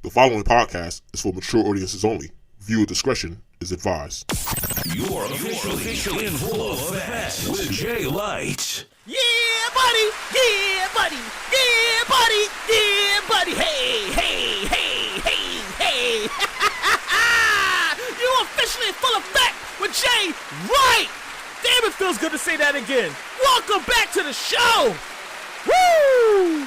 The following podcast is for mature audiences only. Viewer discretion is advised. You're officially in full effect with Jay Light. Yeah, buddy! Yeah, buddy! Yeah, buddy! Yeah, buddy! Hey, hey, hey, hey, hey! You officially in full effect with Jay Light! Damn, it feels good to say that again. Welcome back to the show! Woo!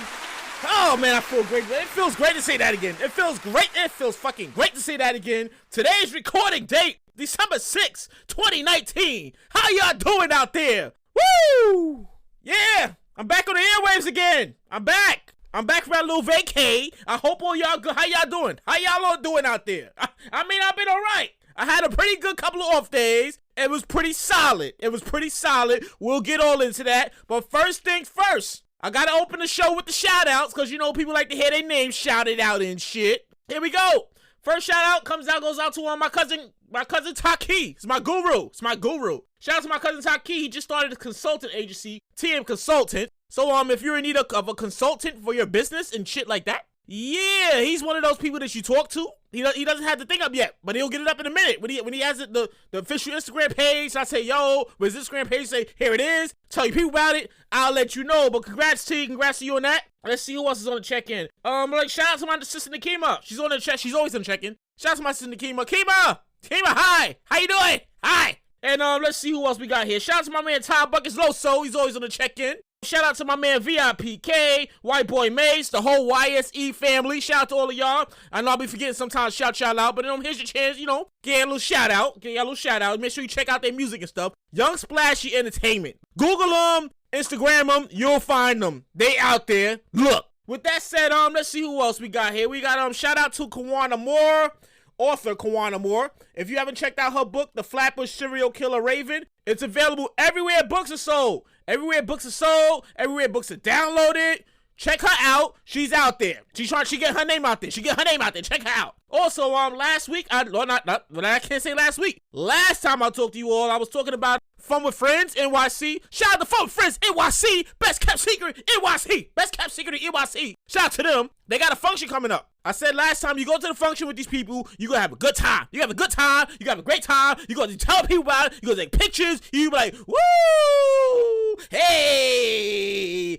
Oh man, I feel great. It feels great to say that again. It feels great. It feels fucking great to say that again. Today's recording date, December 6th, 2019. How y'all doing out there? Woo! Yeah, I'm back on the airwaves again. I'm back from that little vacay. I hope all y'all good. How y'all doing? How y'all all doing out there? I mean, I've been all right. I had a pretty good couple of off days. It was pretty solid. We'll get all into that. But first things first, I gotta open the show with the shout outs, because you know people like to hear their names shouted out and shit. Here we go. First shout out goes out to my cousin Taki. It's my guru. Shout out to my cousin Taki. He just started a consultant agency, TM Consultant. So if you're in need of a consultant for your business and shit like that, yeah, he's one of those people that you talk to. He doesn't have the thing up yet, but he'll get it up in a minute. When he has it, the official Instagram page, I say, yo, with his Instagram page, say, here it is. Tell you people about it. I'll let you know. But congrats to you on that. Let's see who else is on the check-in. Shout out to my sister Nakima. She's on the check. She's always on the check-in. Shout out to my sister Nakima. Kima, hi. How you doing? Hi. And let's see who else we got here. Shout out to my man Ty Buckets Loso. He's always on the check-in. Shout out to my man VIPK, White Boy Mace, the whole YSE family. Shout out to all of y'all. I know I'll be forgetting sometimes shout out, but here's your chance, get a little shout out. Make sure you check out their music and stuff. Young Splashy Entertainment. Google them, Instagram them, you'll find them. They out there. Look. With that said, let's see who else we got here. We got shout out to Kawana Moore, author Kawana Moore. If you haven't checked out her book, The Flatbush Serial Killer Raven, it's available everywhere books are sold. Everywhere books are downloaded. Check her out. She's out there. She get her name out there. Check her out. Also, last week, I can't say last week. Last time I talked to you all, I was talking about Fun with Friends, NYC. Shout out to Fun with Friends, NYC. Best kept secret, NYC. Shout out to them. They got a function coming up. I said last time, you go to the function with these people, you're going to have a good time. You have a great time. You're going to tell people about it. You're going to take pictures. You be like, woo! Hey!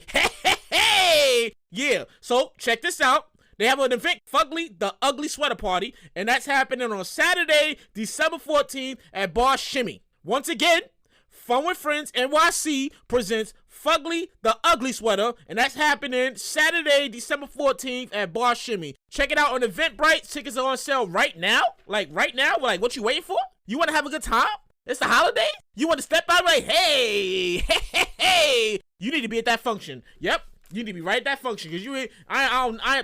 Hey! Yeah, so check this out. They have an event, Fugly, the Ugly Sweater Party, and that's happening on Saturday, December 14th at Bar Shimmy. Once again, Fun with Friends NYC presents Fugly, the Ugly Sweater, and that's happening Saturday, December 14th at Bar Shimmy. Check it out on Eventbrite. Tickets are on sale right now. Like, what you waiting for? You want to have a good time? It's the holiday? You want to step out like, hey, you need to be at that function. Yep. You need to be right at that function, because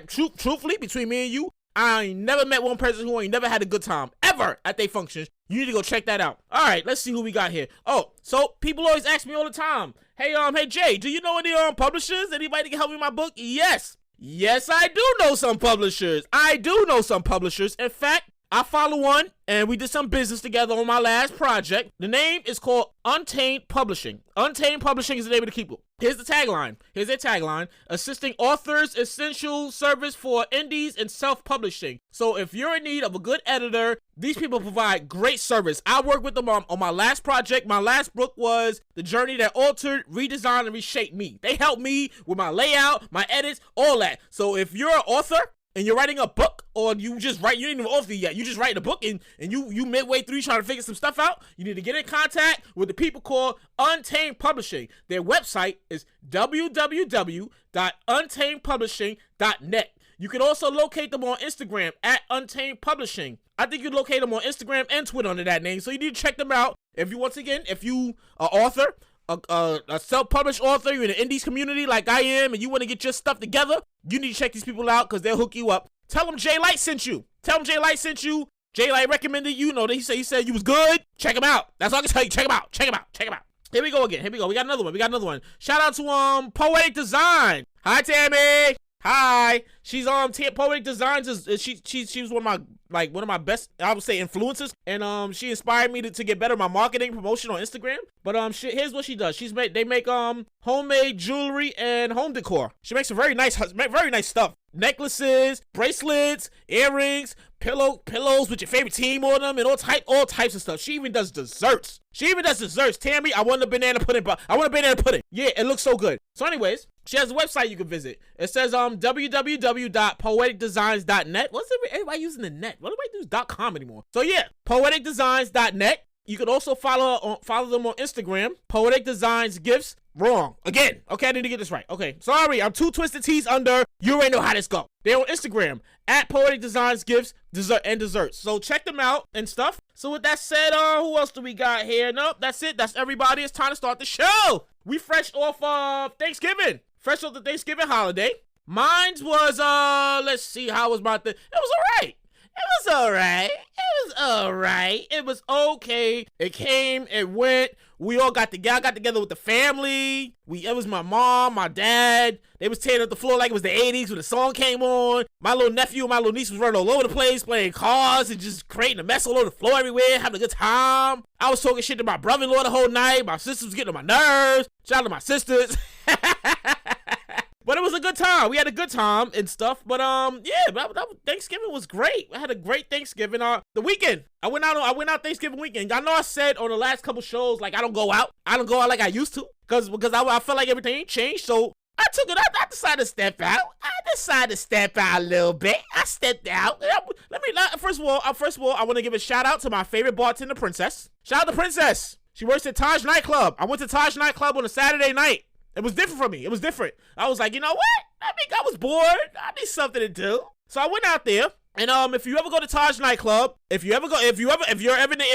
truthfully, between me and you, I ain't never met one person who ain't never had a good time, ever, at their functions. You need to go check that out. All right, let's see who we got here. Oh, so people always ask me all the time, hey Jay, do you know any publishers? Anybody can help me with my book? Yes, I do know some publishers. In fact, I follow one, and we did some business together on my last project. The name is called Untamed Publishing. Untamed Publishing is the name of the people. Here's their tagline. Assisting authors, essential service for indies and self-publishing. So if you're in need of a good editor, these people provide great service. I worked with them on my last project. My last book was The Journey That Altered, Redesigned, and Reshaped Me. They helped me with my layout, my edits, all that. So if you're an author, and you're writing a book, or you ain't even author yet, you just writing a book, and you midway through trying to figure some stuff out, you need to get in contact with the people called Untamed Publishing. Their website is www.untamedpublishing.net. You can also locate them on Instagram at Untamed Publishing. I think you locate them on Instagram and Twitter under that name, so you need to check them out. If you are author, a self-published author, you're in the indies community like I am, and you want to get your stuff together, you need to check these people out, because they'll hook you up. Tell them Jay Light sent you. Jay Light recommended you. He said you was good. Check him out. That's all I can tell you. Check him out. Here we go again. We got another one. Shout out to Poetic Design. Hi, Tammy. Hi. She's Poetic Designs is she was one of my best, I would say, influencers, and she inspired me to get better at my marketing promotion on Instagram. But here's what she does. They make homemade jewelry and home decor. She makes some very nice stuff. Necklaces, bracelets, earrings, pillows with your favorite team on them, and all types of stuff. She even does desserts. Tammy, I want a banana pudding. Yeah, it looks so good. So anyways, she has a website you can visit. It says www.poeticdesigns.net. What's everybody using the net? What do I use .com anymore? So yeah, poeticdesigns.net. You can also follow them on Instagram. Poetic Designs Gifts. Wrong. Again. Okay, I need to get this right. Okay, sorry. I'm 2 twisted T's under. You already know how this go. They're on Instagram at Poetic Designs Gifts and Desserts. So check them out and stuff. So with that said, who else do we got here? Nope, that's it. That's everybody. It's time to start the show. We fresh off Thanksgiving. Fresh off the Thanksgiving holiday. Mine was, let's see, how was my thing? It was alright. It was okay. It came, it went. We all got together with the family. It was my mom, my dad. They was tearing up the floor like it was the 80s when the song came on. My little nephew and my little niece was running all over the place, playing cars and just creating a mess all over the floor everywhere, having a good time. I was talking shit to my brother-in-law the whole night. My sisters was getting on my nerves. Shout out to my sisters. But it was a good time. We had a good time and stuff. But yeah, Thanksgiving was great. I had a great Thanksgiving. The weekend, I went out Thanksgiving weekend. I know I said on the last couple shows, like, I don't go out like I used to, because I felt like everything changed. So I took it out. I decided to step out. A little bit. I stepped out. First of all, I want to give a shout out to my favorite bartender, Princess. Shout out to Princess. She works at Taj Nightclub. I went to Taj Nightclub on a Saturday night. It was different for me. It was different. I was like, you know what? I think I was bored. I need something to do. So I went out there. And if you ever go to Taj Nightclub, if you're ever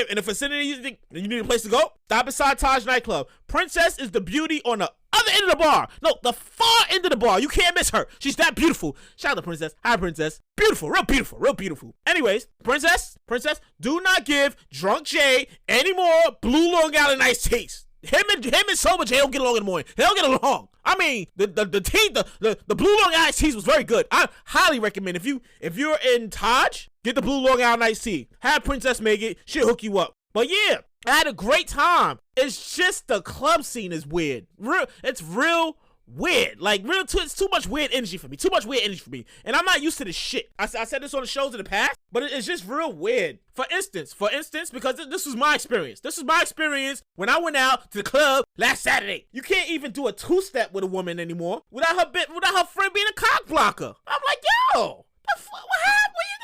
in a vicinity you think you need a place to go, stop beside Taj Nightclub. Princess is the beauty on the other end of the bar. No, the far end of the bar. You can't miss her. She's that beautiful. Shout out to Princess. Hi, Princess. Beautiful. Real beautiful. Real beautiful. Anyways, Princess, do not give Drunk Jay any more Blue Long Island iced teas. Him and Sober Jay don't get along in the morning. They don't get along. I mean, the Blue Long Island teas was very good. I highly recommend if you're in Taj, get the Blue Long Island iced tea. Have Princess make it. She'll hook you up. But yeah, I had a great time. It's just the club scene is weird. It's real weird. It's too much weird energy for me. And I'm not used to this shit. I said this on the shows in the past, but it's just real weird. For instance, because this was my experience. This was my experience when I went out to the club last Saturday. You can't even do a two-step with a woman anymore without her friend being a cock blocker. I'm like, yo, what happened? Where you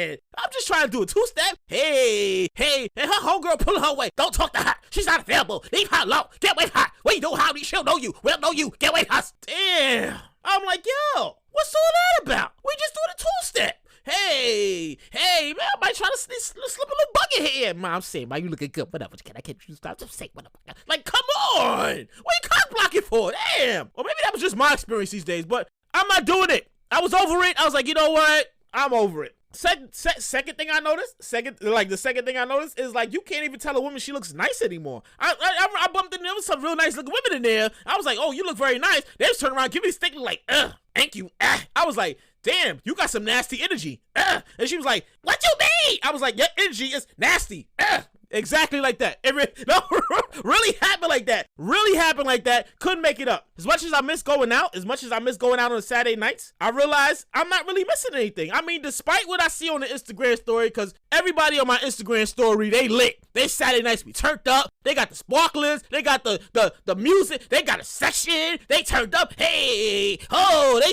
going? I'm just trying to do a two-step. Hey, and her homegirl pulling her away. Don't talk to her. She's not available. Leave her alone. Get away from her. We know how she'll know you. We don't know you. Get away from us. Damn. I'm like, yo, what's all that about? We just doing a two-step. Hey, man, I might try to slip a little bucket here. I'm saying, man, you looking good. Whatever. Can I get you stop? Just say whatever. Like, come on. What are you cock blocking for? Damn. Or maybe that was just my experience these days, but I'm not doing it. I was over it. I was like, you know what? I'm over it. Second thing I noticed, the second thing I noticed is, like, you can't even tell a woman she looks nice anymore. I bumped into there was some real nice looking women in there. I was like, oh, you look very nice. They just turned around, give me a stick, like, thank you. I was like, damn, you got some nasty energy. And she was like, what you mean? I was like, your energy is nasty. Exactly like that. Really happened like that. Couldn't make it up. As much as I miss going out on Saturday nights, I realized I'm not really missing anything. I mean, despite what I see on the Instagram story, because everybody on my Instagram story, they lit. They Saturday nights be turned up. They got the sparklers. They got the music. They got a section. They turned up. Hey, oh, they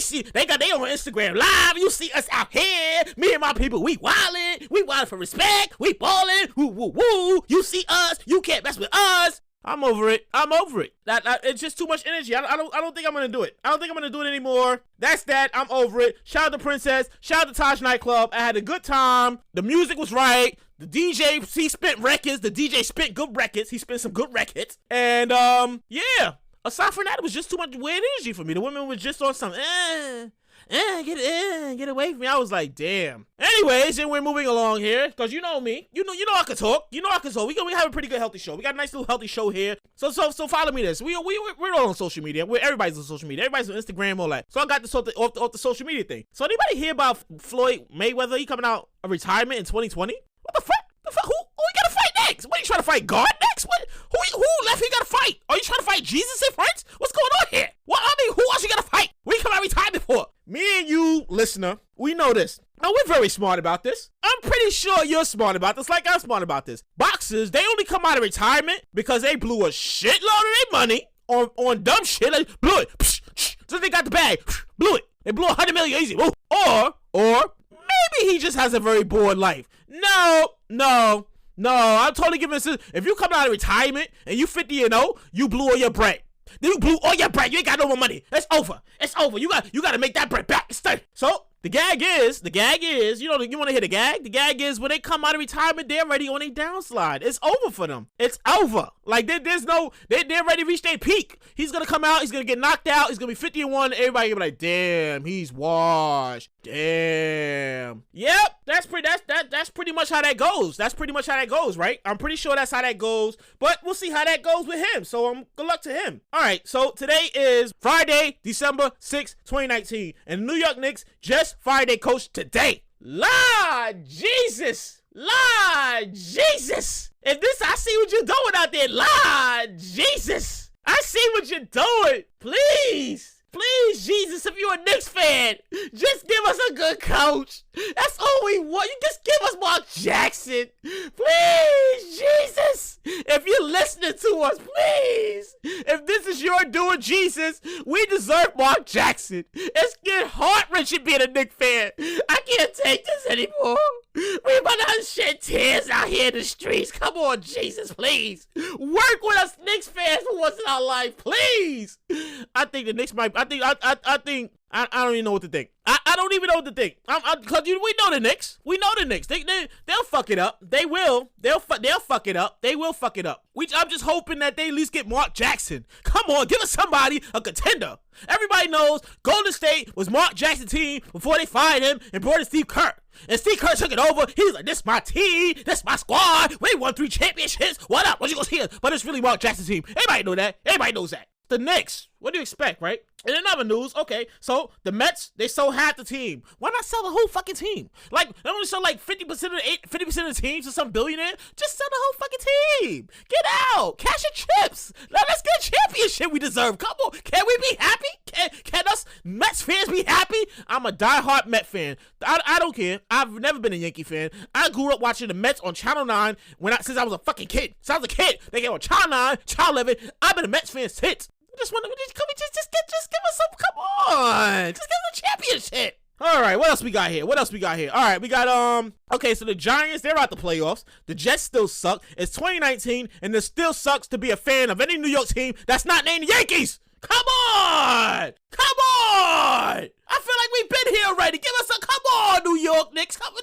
on Instagram live. You see us out here. Me and my people, we wildin'. We wildin' for respect. We ballin'. Woo, woo, woo. You see us. You can't mess with us. I'm over it. It's just too much energy. I don't think I'm gonna do it. I don't think I'm gonna do it anymore. That's that. I'm over it. Shout out to Princess. Shout out to Taj Nightclub. I had a good time. The music was right. The DJ, he spent records. The DJ spent good records. He spent some good records. And yeah. Aside from that, it was just too much weird energy for me. The women was just on some get away from me. I was like, damn. Anyways, and we're moving along here, because you know me. You know I can talk. You know I can talk. We have a pretty good healthy show. We got a nice little healthy show here. So follow me this. We're all on social media. Everybody's on social media. Everybody's on Instagram, all that. So I got this off the social media thing. So anybody hear about Floyd Mayweather? He coming out of retirement in 2020? What the fuck? Who he gotta fight next? What, you trying to fight God next? What? Who left he gotta fight? Are you trying to fight Jesus and friends? What's going on here? Who else you gotta fight? What you come out of retirement for? Me and you, listener, we know this. Now, we're very smart about this. I'm pretty sure you're smart about this, like I'm smart about this. Boxers, they only come out of retirement because they blew a shitload of their money on dumb shit. Like, blew it. So they got the bag. Blew it. They blew $100 million easy. Woo. Or maybe he just has a very bored life. No. I'm totally giving this. If you come out of retirement and you 50-0, you blew all your bread. Then you blew all your bread. You ain't got no more money. It's over. You got to make that bread back. It's done. So the gag is, you want to hear the gag? The gag is when they come out of retirement, they're already on a downslide. It's over for them. It's over. Like they're ready to reach their peak. He's gonna come out. He's gonna get knocked out. He's gonna be 50-1. Everybody gonna be like, damn, he's washed. Damn. Yep. That's pretty much how that goes. That's pretty much how that goes, right? I'm pretty sure that's how that goes. But we'll see how that goes with him. So good luck to him. All right. So today is Friday, December 6th, 2019, and the New York Knicks just fired their coach today. Lord Jesus. If this, I see what you're doing out there. Lord Jesus. I see what you're doing. Please, Jesus, if you're a Knicks fan, just give us a good coach. That's all we want. You just give us Mark Jackson. Please, Jesus. If you're listening to us, please. If this is your doing, Jesus, we deserve Mark Jackson. It's getting heart-wrenching being a Knicks fan. I can't take this anymore. We're about to shed tears out here in the streets. Come on, Jesus, please. Work with us Knicks fans for once in our life, please. I think the Knicks might. I don't even know what to think. I don't even know what to think. Cause we know the Knicks. We know the Knicks. They'll fuck it up. They will. They'll fuck it up. They will fuck it up. I'm just hoping that they at least get Mark Jackson. Come on, give us somebody, a contender. Everybody knows Golden State was Mark Jackson's team before they fired him and brought in Steve Kerr. And Steve Kerr took it over. He was like, this my team. This my squad. We won 3 championships. What up? What you gonna see us? But it's really Mark Jackson's team. Everybody know that. Everybody knows that. The Knicks. What do you expect, right? And in other news, okay, so the Mets, they sold half the team. Why not sell the whole fucking team? Like, they only sell like 50% of the team to some billionaire. Just sell the whole fucking team. Get out. Cash your chips. Let's get a championship we deserve. Come on. Can we be happy? Can us Mets fans be happy? I'm a diehard Met fan. I don't care. I've never been a Yankee fan. I grew up watching the Mets on Channel 9 since I was a fucking kid. Since I was a kid, they came on Channel 9, Channel 11. I've been a Mets fan since. Just give us some. Come on, just give us a championship. All right, what else we got here? All right, we got okay, so the Giants, they're out the playoffs. The Jets still suck. It's 2019, and it still sucks to be a fan of any New York team that's not named the Yankees. Come on! I feel like we've been here already. Give us come on, New York Knicks. Come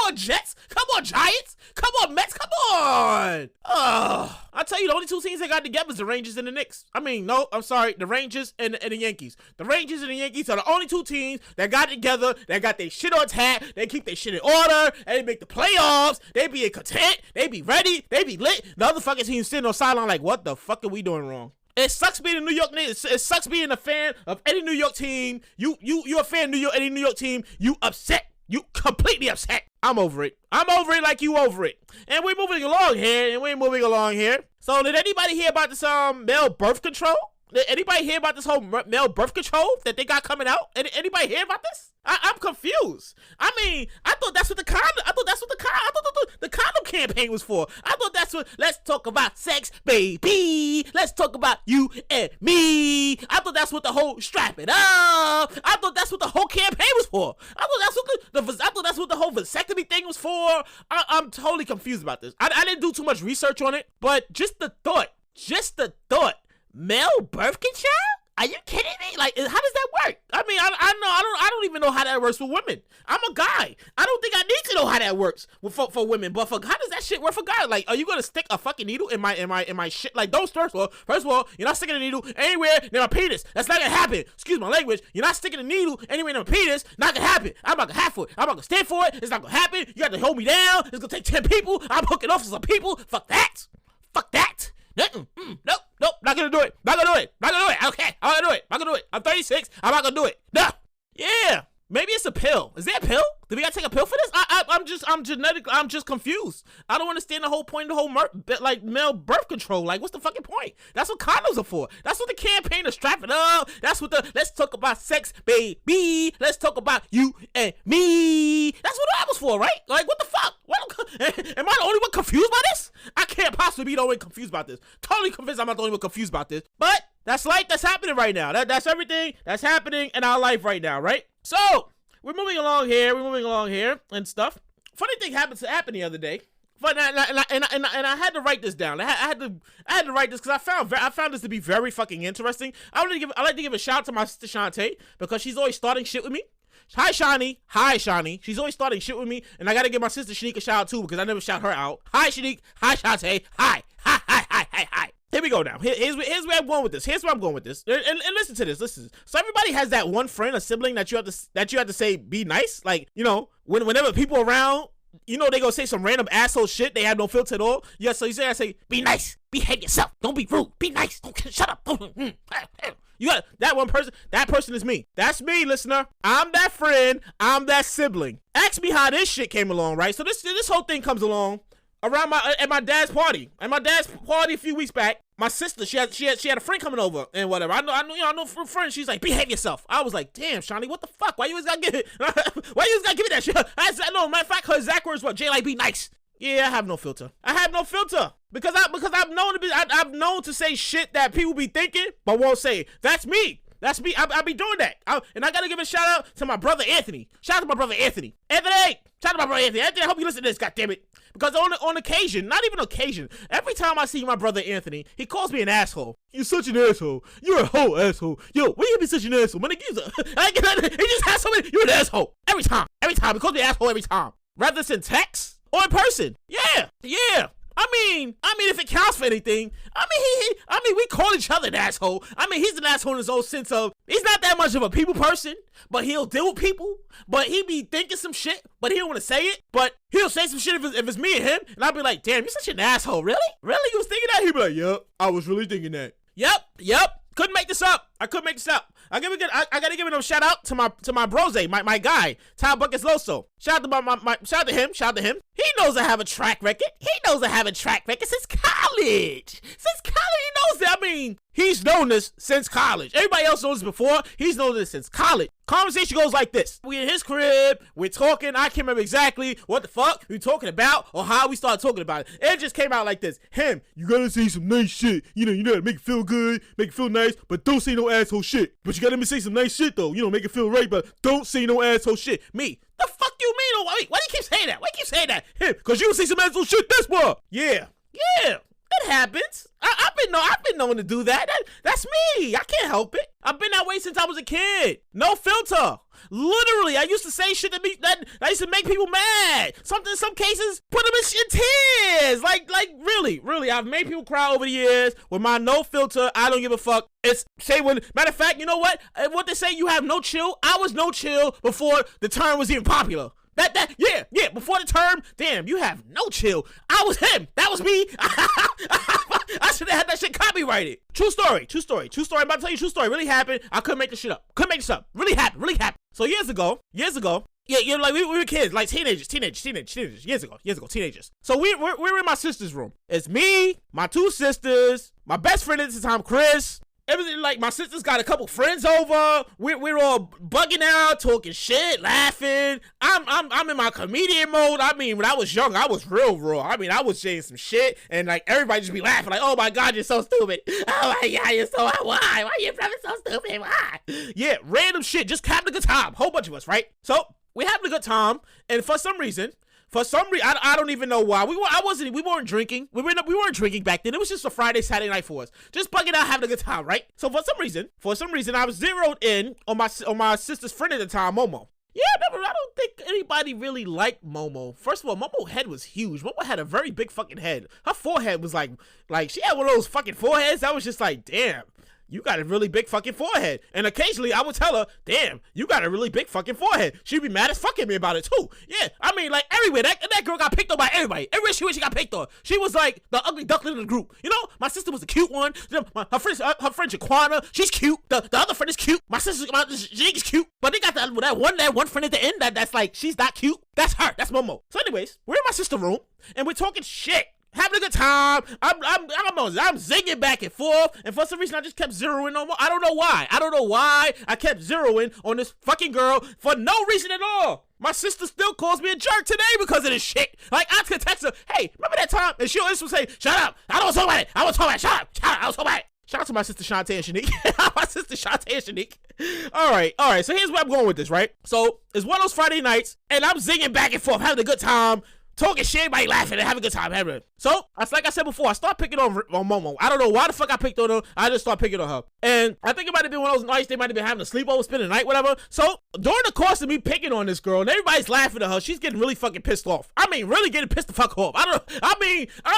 on, Jets. Come on, Giants. Come on, Mets. Come on. I tell you, the only 2 teams that got together is the Rangers and the Knicks. I'm sorry, the Rangers and the Yankees. The Rangers and the Yankees are the only 2 teams that got together, that got their shit on tap, they keep their shit in order, and they make the playoffs, they be content, they be ready, they be lit. The other fucking teams sitting on sideline like, what the fuck are we doing wrong? It sucks being a New York Knicks. It sucks being a fan of any New York team. You're a fan of any New York team. You upset. You completely upset. I'm over it. Like you over it. And we're moving along here. So did anybody hear about this male birth control? Did anybody hear about this whole male birth control that they got coming out? Anybody hear about this? I'm confused. I thought that's what the condom campaign was for. I thought that's what, let's talk about sex, baby. Let's talk about you and me. I thought that's what the whole strap it up. I thought that's what the whole campaign was for. I thought that's what the whole vasectomy thing was for. I'm totally confused about this. I didn't do too much research on it, but just the thought. Male birth control? Are you kidding me? Like, how does that work? I don't even know how that works with women. I'm a guy. I don't think I need to know how that works for women, but how does that shit work for guys? Like, are you gonna stick a fucking needle in my shit? Like, don't first of all, you're not sticking a needle anywhere near my penis. That's not gonna happen. Excuse my language. You're not sticking a needle anywhere near my penis. Not gonna happen. I'm not gonna have for it. I'm not gonna stand for it. It's not gonna happen. You got to hold me down. It's gonna take 10 people. I'm hooking off to some people. Fuck that. Fuck that. Nope. Not gonna do it. Not gonna do it. Okay. I'm not gonna do it. Not gonna do it. I'm 36. I'm not gonna do it. No. Yeah. Maybe it's a pill. Is there a pill? Do we gotta take a pill for this? I'm just confused. I don't understand the whole point of the whole male birth control. Like, what's the fucking point? That's what condoms are for. That's what the campaign is strapping up. That's what let's talk about sex, baby. Let's talk about you and me. That's what that was for, right? Like, what the fuck? Am I the only one confused by this? I can't possibly be the only one confused about this. Totally convinced I'm not the only one confused about this. But that's life that's happening right now. That's everything that's happening in our life right now, right? So, we're moving along here and stuff. Funny thing happened the other day. But I had to write this down. I had to write this because I found this to be very fucking interesting. I like to give a shout out to my sister Shantae because she's always starting shit with me. Hi Shani. She's always starting shit with me, and I gotta give my sister Shanique a shout out too because I never shout her out. Hi Shanique. Hi Shantae. Hi. Here we go now. Here's where I'm going with this. And listen to this. Listen. So everybody has that one friend, a sibling that you have to say be nice. Like, you know, whenever people are around, you know, they gonna say some random asshole shit. They have no filter at all. Yeah, so I say, be nice. Behave yourself. Don't be rude. Be nice. Don't shut up. You got that one person. That person is me. That's me, listener. I'm that friend. I'm that sibling. Ask me how this shit came along, right? So this whole thing comes along around my dad's party. At my dad's party a few weeks back, my sister, she had a friend coming over and whatever. I know friend. She's like, behave yourself. I was like, damn, Shawnee, what the fuck? Why you always gotta give it? Why you always gotta give me that shit? I said, no, matter of fact, her exact words were, Jay, like, be nice. Yeah, I have no filter. Because I've known to say shit that people be thinking but won't say. That's me. I be doing that. And I gotta give a shout out to my brother Anthony. Shout out to my brother Anthony. Shout out to my brother Anthony. Anthony, I hope you listen to this, goddammit. Because on occasion, not even occasion, every time I see my brother Anthony, he calls me an asshole. You're such an asshole. You're a whole asshole. Yo, why you be such an asshole? Man, he just has so many. You're an asshole. Every time. He calls me an asshole every time. Rather than text or in person. Yeah. I mean, if it counts for anything, we call each other an asshole. He's an asshole in his own sense of, he's not that much of a people person, but he'll deal with people, but he be thinking some shit, but he don't want to say it, but he'll say some shit if it's me and him, and I'll be like, damn, you're such an asshole, really? Really? You was thinking that? He'll be like, yep, I was really thinking that. Yep. Couldn't make this up. I gotta give a shout out to my brose, my guy, Ty Buckets Loso. Shout out to him. He knows I have a track record. Since college. He knows that. He's known this since college. Everybody else knows this before. He's known this since college. Conversation goes like this. We in his crib. We're talking. I can't remember exactly what the fuck we talking about or how we started talking about it. It just came out like this. You gotta say some nice shit. You know, to make it feel good, make it feel nice, but don't say no asshole shit. But you gotta let me say some nice shit though. You know, make it feel right, but don't say no asshole shit. Me. The fuck you mean? Why do you keep saying that? Him. Cause you say some asshole shit this one. Yeah. It happens. I've been known to do that. That's me. I can't help it. I've been that way since I was a kid. No filter. Literally, I used to say shit that used to make people mad. In some cases, put them in tears. Like really. I've made people cry over the years with my no filter. I don't give a fuck. Matter of fact, you know what? What they say, you have no chill. I was no chill before the term was even popular. Yeah, before the term, damn, you have no chill. I was him. That was me. I should have had that shit copyrighted. True story. I'm about to tell you a true story. Really happened. I couldn't make this shit up. Really happened. So years ago, yeah, like we were kids, like teenagers, years ago, teenagers. So we're in my sister's room. It's me, my two sisters, my best friend at the time, Chris. Everything, like, my sister's got a couple friends over. We're all bugging out, talking shit, laughing. I'm in my comedian mode. When I was young, I was real raw. I was saying some shit, and like everybody just be laughing, like, oh my god, you're so stupid. Oh my god, you're so why? Why are you so stupid? Why? Yeah, random shit, just having a good time. Whole bunch of us, right? So we're having a good time, and for some reason, I don't even know why. We weren't drinking. We weren't drinking back then. It was just a Friday, Saturday night for us. Just bugging out, having a good time, right? So for some reason, I was zeroed in on my sister's friend at the time, Momo. Yeah, I don't think anybody really liked Momo. First of all, Momo's head was huge. Momo had a very big fucking head. Her forehead was like she had one of those fucking foreheads that was just like, damn, you got a really big fucking forehead. And occasionally I would tell her, damn, you got a really big fucking forehead. She'd be mad as fuck at me about it too. Yeah, I mean, like everywhere. That girl got picked on by everybody. Everywhere she went, she got picked on. She was like the ugly duckling in the group. You know, my sister was the cute one. Her friend Jaquana, she's cute. The other friend is cute. My sister's she's cute. But they got that one friend at the end that's like, she's not cute. That's her. That's Momo. So anyways, we're in my sister's room and we're talking shit. Having a good time. I'm zinging back and forth, and for some reason I just kept zeroing on. I don't know why I kept zeroing on this fucking girl for no reason at all. My sister still calls me a jerk today because of this shit. Like, I could text her, hey, remember that time? And she'll just say, shut up. I don't talk about it. I don't talk about it. Shut up. I don't talk about it. Shout out to my sister Shantae and Shanique. My sister Shantae and Shanique. All right. So here's where I'm going with this, right? So it's one of those Friday nights, and I'm zinging back and forth, having a good time. Talking shit, everybody laughing and having a good time. So, like I said before, I start picking on Momo. I don't know why the fuck I picked on her. I just start picking on her. And I think it might have been one of those nights they might have been having a sleepover, spending the night, whatever. So, during the course of me picking on this girl and everybody's laughing at her, she's getting really fucking pissed off. I mean, really getting pissed the fuck off. I'm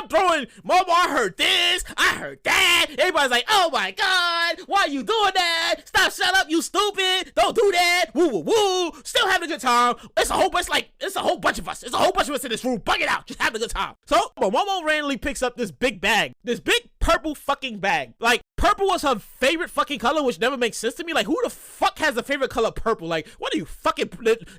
throwing, Momo, I heard this, I heard that. Everybody's like, oh my God, why are you doing that? Stop, shut up, you stupid. Don't do that. Woo, woo, woo. Still having a good time. It's a whole bunch of us. It's a whole bunch of us in this room. Bug it out. Just having a good time. So, Momo randomly picks up this big bag. This big purple fucking bag. Like, purple was her favorite fucking color, which never makes sense to me. Like, who the fuck has a favorite color purple? Like, what are you, fucking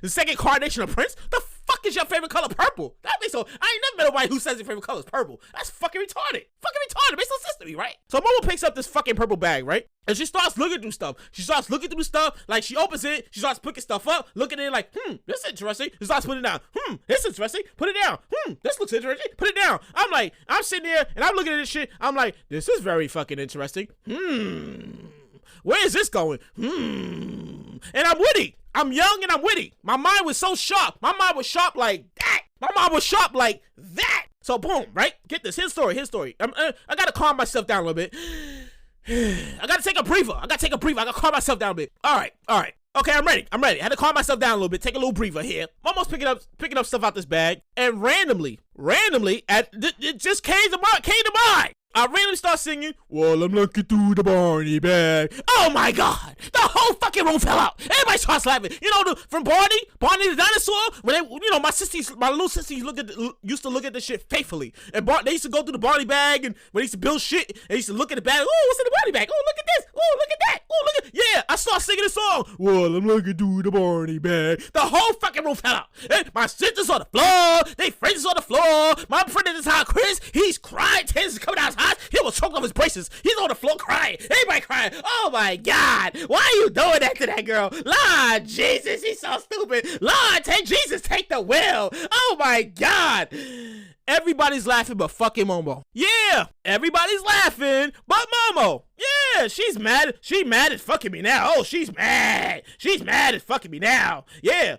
the second carnation of Prince? The fuck is your favorite color purple? That makes so. I ain't never met nobody who says their favorite color is purple. That's fucking retarded. It makes no sense to me, right? So Momo picks up this fucking purple bag, right? And she starts looking through stuff. Like, she opens it. She starts picking stuff up, looking at it like, this is interesting. She starts putting it down. This is interesting. Put it down. This looks interesting. Put it down. I'm sitting there and I'm looking at this shit. I'm like, this is very fucking interesting. Where is this going? And I'm witty. I'm young and I'm witty. My mind was so sharp. My mind was sharp like that. So boom, right? Get this. His story. I gotta calm myself down a little bit. I gotta take a breather. I gotta calm myself down a bit. All right. Okay, I'm ready. I had to calm myself down a little bit. Take a little breather here. I'm almost picking up stuff out this bag, and randomly, it just came to mind. I randomly start singing, well, I'm looking through the Barney bag. Oh my God! The whole fucking room fell out. Everybody starts laughing. You know, from Barney the dinosaur, when they, my little sister used to look at this shit faithfully. And they used to go through the Barney bag, and when they used to build shit, they used to look at the bag. Oh, what's in the Barney bag? Oh, look at this. Oh, look at that. Oh, look at, yeah. I start singing the song. Well, I'm looking through the Barney bag. The whole fucking room fell out. And my sister's on the floor. They friends on the floor. My friend at the time, Chris, he's crying. Tears is coming out his eyes. He was choking off his braces. He's on the floor crying. Everybody crying. Oh my God. Why are you doing that to that girl? Lord Jesus, he's so stupid. Lord, take the wheel. Oh my God. Everybody's laughing but fucking Momo. Yeah, everybody's laughing but Momo. Yeah, she's mad. She mad at fucking me now. Oh, she's mad. She's mad at fucking me now. Yeah.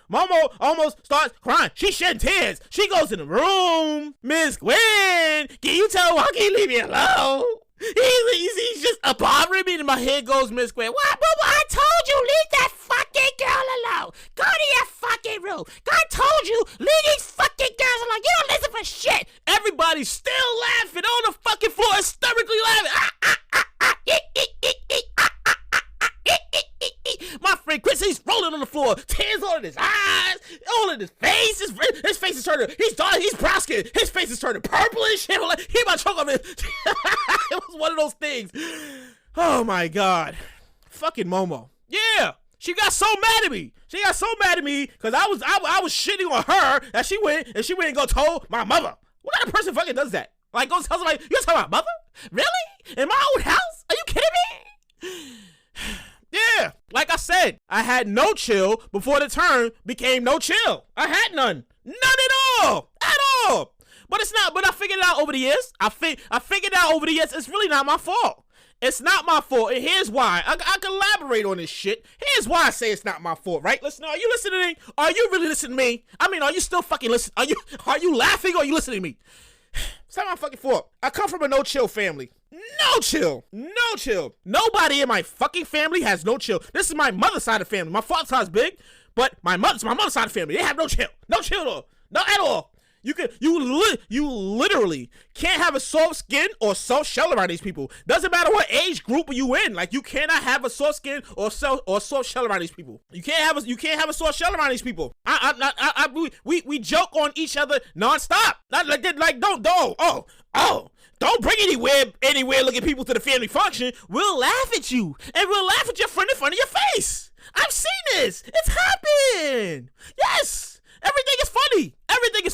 Momo almost starts crying. She's shedding tears. She goes in the room. Miss Gwen, can you tell why can't you leave me alone? He's just bothering me, and my head goes, Miss Gwen. What, Boo? I told you, leave that fucking girl alone. Go to your fucking room. I told you, leave these fucking girls alone. You don't listen for shit. Everybody's still laughing on the fucking floor, hysterically laughing. My friend Chris, he's rolling on the floor, tears all in his eyes, all in his face. His face is turning. He's brown skinned. His face is turning purplish. He about to choke on it. It was one of those things. Oh my God, fucking Momo. Yeah, she got so mad at me. Because I was shitting on her, and she went and go told my mother. What kind of person fucking does that? Like, go tell somebody, you tell my mother? Really? In my own house? Are you kidding me? Yeah, like I said, I had no chill before the turn became no chill. I had none at all. But it's not. But I figured it out over the years. It's really not my fault. It's not my fault, and here's why. I can elaborate on this shit. Here's why I say it's not my fault, right? Listen, are you listening? Are you really listening to me? I mean, are you still fucking listening? Are you laughing or are you listening to me? It's not my fucking fault. I come from a no chill family. No chill. Nobody in my fucking family has no chill. This is my mother's side of the family. My father's side is big, But my mother's side of the family, they have no chill at all, not at all. You literally can't have a soft skin or soft shell around these people. Doesn't matter what age group you in. Like, you cannot have a soft skin or soft shell around these people. You can't have a soft shell around these people. We joke on each other nonstop. Not like that. Like, don't bring anywhere looking people to the family function. We'll laugh at you, and we'll laugh at your friend in front of your face. I've seen this. It's happened. Yes. Everything is funny. Everything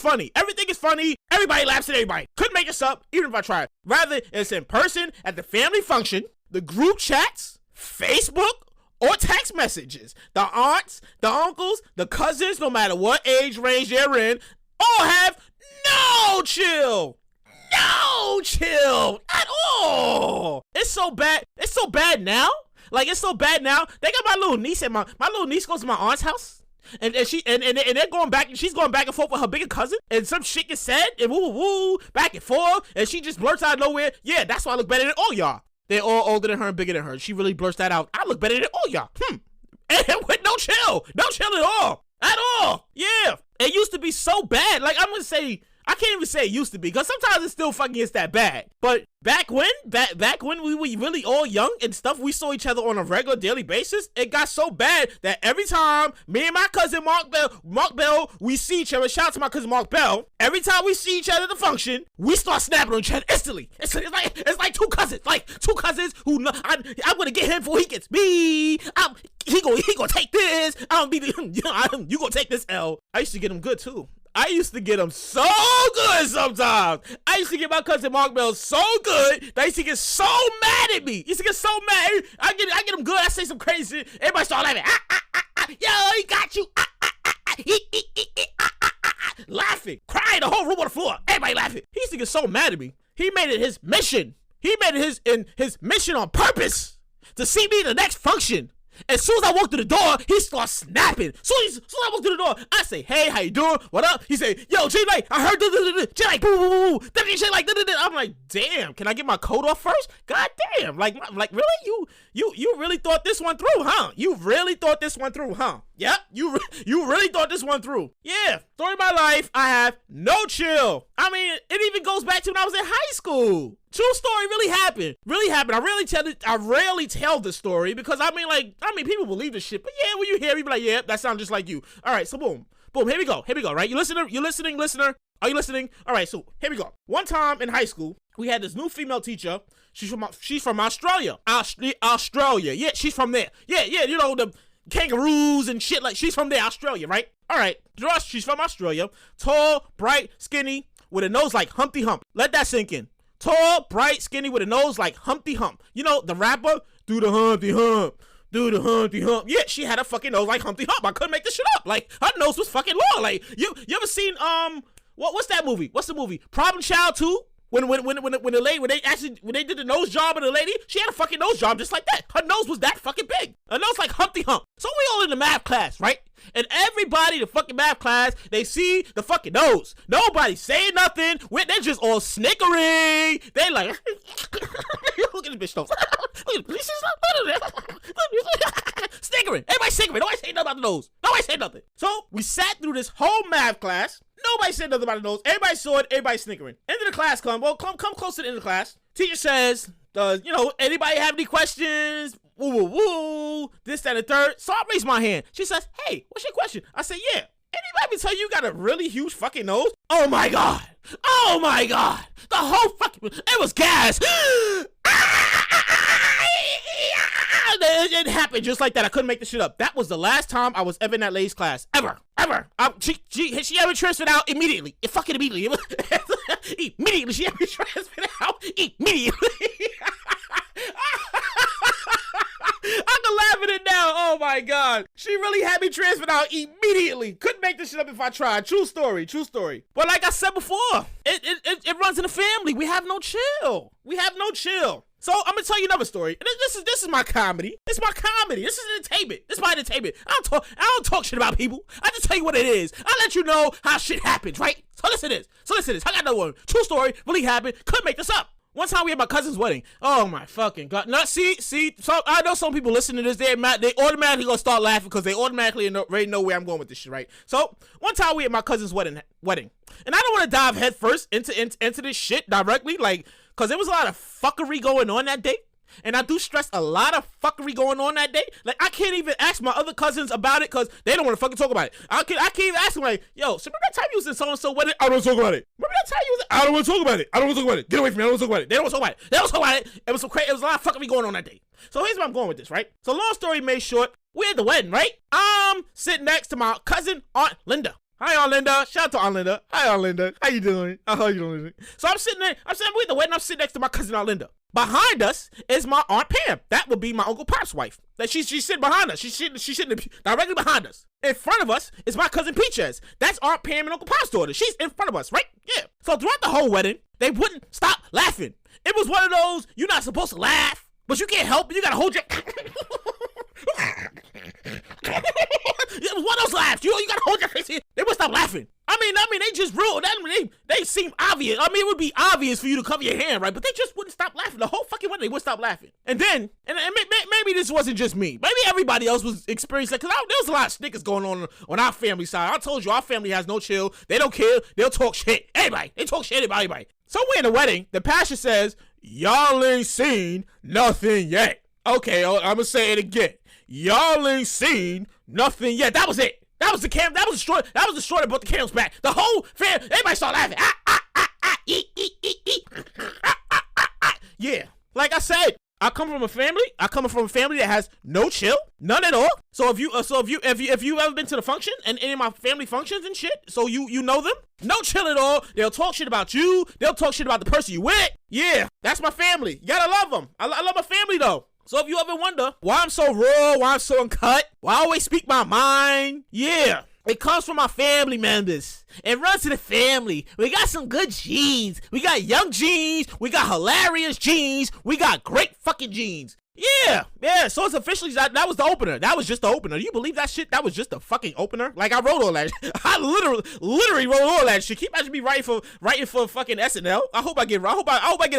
is funny. Everybody laughs at everybody. Couldn't make this up, even if I tried. Rather, it's in person at the family function, the group chats, Facebook, or text messages. The aunts, the uncles, the cousins, no matter what age range they're in, all have no chill. No chill at all. It's so bad. It's so bad now. Like, it's so bad now. They got my little niece and my little niece goes to my aunt's house. And they're going back, and she's going back and forth with her bigger cousin, and some shit gets said, and woo back and forth, and she just blurts out of nowhere, yeah, that's why I look better than all y'all. They're all older than her and bigger than her. She really blurts that out. I look better than all y'all. And with no chill at all. Yeah, it used to be so bad. Like, I'm gonna say, I can't even say it used to be, because sometimes it still fucking gets that bad. But back when we were really all young and stuff, we saw each other on a regular daily basis, it got so bad that every time me and my cousin Mark Bell, we see each other, shout out to my cousin Mark Bell, every time we see each other at the function, we start snapping on each other instantly. It's like two cousins who I'm gonna get him before he gets me. He gonna take this. You gonna take this L. I used to get him good too. I used to get him so good sometimes. I used to get my cousin Mark Bell so good that I used to get so mad at me. I get him good. I say some crazy shit. Everybody start laughing. Yo, he got you. Laughing, crying, the whole room on the floor. Everybody laughing. He used to get so mad at me. He made it his mission. He made it his mission on purpose to see me in the next function. As soon as I walk through the door, he starts snapping. Soon as I walk through the door, I say, hey, how you doing? What up? He say, yo, J-Light, I heard J-Light, boo, boo, boo, J-Light, I'm like, damn, can I get my coat off first? God damn, like really? You really thought this one through, huh? You really thought this one through, huh? Yep, you really thought this one through. Yeah, story of my life, I have no chill. I mean, it even goes back to when I was in high school. True story, really happened. I rarely tell this story because I mean, people believe this shit. But yeah, when you hear me, be like, yeah, that sounds just like you. All right, so boom, here we go, right? You listening, listener? Are you listening? All right, so here we go. One time in high school, we had this new female teacher. She's from Australia. Australia. Yeah, she's from there. Yeah, you know, the kangaroos and shit, like, she's from there, Australia, right? All right, she's from Australia. Tall, bright, skinny, with a nose like Humpty Hump. Let that sink in. Tall, bright, skinny, with a nose like Humpty Hump. You know, the rapper, do the Humpty Hump. Do the Humpty Hump. Yeah, she had a fucking nose like Humpty Hump. I couldn't make this shit up. Like, her nose was fucking long. Like, you ever seen, what's that movie? What's the movie? Problem Child 2? When they did the nose job of the lady, she had a fucking nose job just like that. Her nose was that fucking big. Her nose like Humpty Hump. So we all in the math class, right? And everybody in the fucking math class, they see the fucking nose. Nobody saying nothing. They're just all snickering. They like, look at this bitch nose. Snickering. Everybody snickering. Nobody saying nothing about the nose. Nobody saying nothing. So we sat through this whole math class. Nobody said nothing about the nose. Everybody saw it. Everybody snickering. End of the class come close to the end of the class. Teacher says, anybody have any questions? Woo, this, that, and the third. So I raise my hand. She says, hey, what's your question? I say, yeah. Anybody tell you got a really huge fucking nose? Oh my God. The whole fucking, it was gas. It happened just like that. I couldn't make this shit up. That was the last time I was ever in that lady's class. Ever. She had me transferred out immediately. Immediately. Immediately. She had me transferred out immediately. I can laugh at it now. Oh my God. She really had me transferred out immediately. Couldn't make this shit up if I tried. True story. But like I said before, it runs in the family. We have no chill. So I'm gonna tell you another story. This is my comedy. It's my comedy. This is entertainment. This is my entertainment. I don't talk shit about people. I just tell you what it is. I let you know how shit happens, right? So listen to this. I got another one. True story. Really happened. Couldn't make this up. One time we had my cousin's wedding. Oh my fucking god! No, see. So I know some people listening to this. They automatically gonna start laughing because they automatically already know where I'm going with this shit, right? So one time we had my cousin's wedding, and I don't want to dive head first into this shit directly, like, cause there was a lot of fuckery going on that day. And I do stress a lot of fuckery going on that day. Like, I can't even ask my other cousins about it because they don't want to fucking talk about it. I can't even ask them, like, yo, so remember that time you was in so-and-so wedding? I don't want to talk about it. Remember that time you was in... I don't want to talk about it. I don't want to talk about it. Get away from me. I don't want to talk about it. They don't want to talk about it. They don't talk about it. It was so crazy. It was a lot of fuckery going on that day. So here's where I'm going with this, right? So long story made short, we're at the wedding, right? I'm sitting next to my cousin, Aunt Linda. Hi, Aunt Linda. Shout out to Aunt Linda. Hi, Aunt Linda. How you doing? How you doing? So I'm sitting we're at the wedding. I'm sitting next to my cousin, Aunt Linda. Behind us is my Aunt Pam. That would be my Uncle Pop's wife. That she's sitting behind us. She's sitting directly behind us. In front of us is my cousin Peaches. That's Aunt Pam and Uncle Pop's daughter. She's in front of us, right? Yeah. So throughout the whole wedding, they wouldn't stop laughing. It was one of those, you're not supposed to laugh, but you can't help it. You gotta hold your... It was one of those laughs. You gotta hold your face here. They wouldn't stop laughing. I mean, they just real. They seem obvious. I mean, it would be obvious for you to cover your hand, right? But they just wouldn't stop laughing. The whole fucking wedding, they wouldn't stop laughing. And then, and maybe this wasn't just me. Maybe everybody else was experiencing, because there was a lot of snickers going on our family side. I told you, our family has no chill. They don't care. They'll talk shit. Anybody. They talk shit about anybody. So we're in a wedding. The pastor says, y'all ain't seen nothing yet. Okay, I'm going to say it again. Y'all ain't seen nothing yet. That was it. That was the cam. That was the straw. That was the straw that brought the candles back. The whole fam. Everybody started laughing. Yeah. Like I said, I come from a family. That has no chill, none at all. So if you ever been to the function and any of my family functions and shit, so you know them, no chill at all. They'll talk shit about you. They'll talk shit about the person you with. Yeah, that's my family. You gotta love them. I love my family though. So if you ever wonder why I'm so raw, why I'm so uncut, why I always speak my mind, yeah, it comes from my family members. It runs to the family. We got some good genes. We got young genes. We got hilarious genes. We got great fucking genes. Yeah. So it's officially, that was the opener. That was just the opener. Do you believe that shit? That was just the fucking opener. Like, I wrote all that. I literally wrote all that shit. Keep imagine me writing for fucking SNL. I hope I get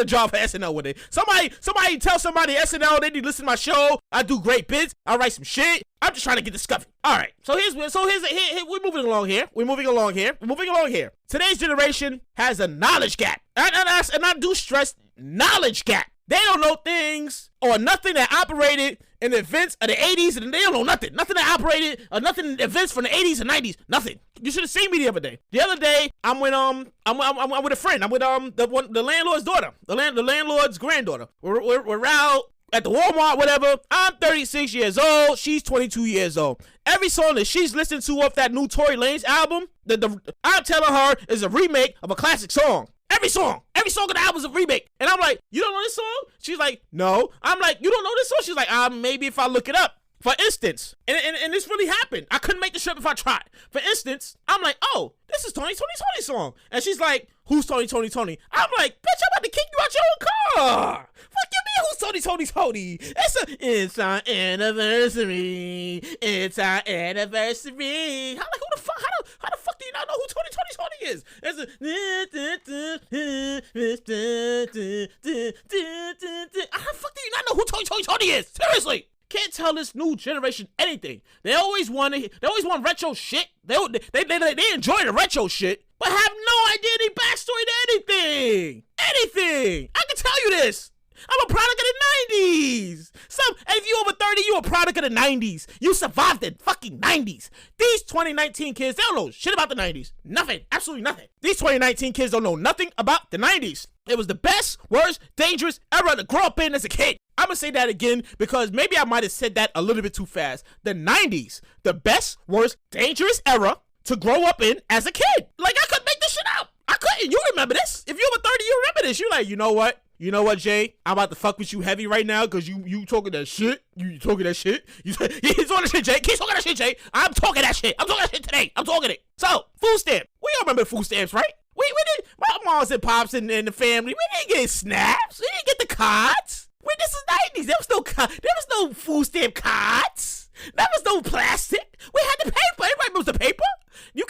a job for SNL one day. Somebody tell somebody SNL they need to listen to my show. I do great bits. I write some shit. I'm just trying to get discovered. All right. So we're moving along here. Today's generation has a knowledge gap. And I do stress knowledge gap. They don't know things or nothing that operated in the events of the 80s, and they don't know nothing. Nothing that operated or nothing in events from the 80s and 90s. Nothing. You should have seen me the other day. The other day, I'm with a friend. I'm with the landlord's daughter, the landlord's granddaughter. We're out at the Walmart, whatever. I'm 36 years old. She's 22 years old. Every song that she's listening to off that new Tory Lanez album, I'm telling her is a remake of a classic song. Every song on the album is a remake. And I'm like, you don't know this song? She's like, no. I'm like, you don't know this song? She's like, maybe if I look it up. For instance, and this really happened. I couldn't make the trip if I tried. For instance, I'm like, oh, this is Tony song. And she's like, who's Tony? I'm like, bitch, I'm about to kick you out your own car. Fuck you mean, who's Tony? It's our anniversary. It's our anniversary. How the fuck do you not know who Tony is? How the fuck do you not know who Tony is? Seriously. Can't tell this new generation anything. They always want retro shit. They enjoy the retro shit, but have no idea any backstory to anything. I can tell you this. I'm a product of the 90s. If you over 30, you a product of the 90s. You survived the fucking 90s. These 2019 kids, they don't know shit about the 90s. Nothing. Absolutely nothing. These 2019 kids don't know nothing about the 90s. It was the best, worst, dangerous era to grow up in as a kid. I'm going to say that again because maybe I might have said that a little bit too fast. The 90s, the best, worst, dangerous era to grow up in as a kid. Like, I couldn't make this shit up. I couldn't. You remember this. If you were 30, you remember this. You're like, you know what? You know what, Jay? I'm about to fuck with you heavy right now because you talking that shit. You talking that shit. He's talking that shit, Jay. Keep talking that shit, Jay. I'm talking that shit. I'm talking that shit today. I'm talking it. So, food stamp. We all remember food stamps, right? We did. My moms and pops and the family, we didn't get snaps. We didn't get the cards. This is 90s. There was no food stamp cards. There was no plastic. We had the paper. Everybody remembers the paper.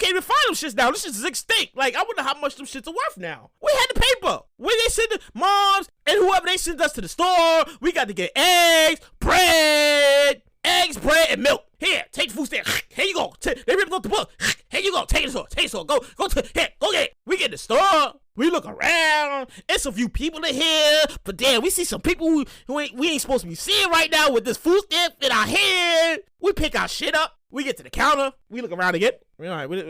can't even find them shits now. This shit's is extinct. Like, I wonder how much them shits are worth now. We had the paper. When they send the moms and whoever they send us to the store, we got to get eggs, bread, and milk. Here, take the food stamp. Here you go. They ripped off the book. Here you go. Take it to the store. Go to here. Go get it. We get in the store. We look around. It's a few people in here, but damn, we see some people who we ain't supposed to be seeing right now with this food stamp in our hand. We pick our shit up. We get to the counter. We look around again. All right. We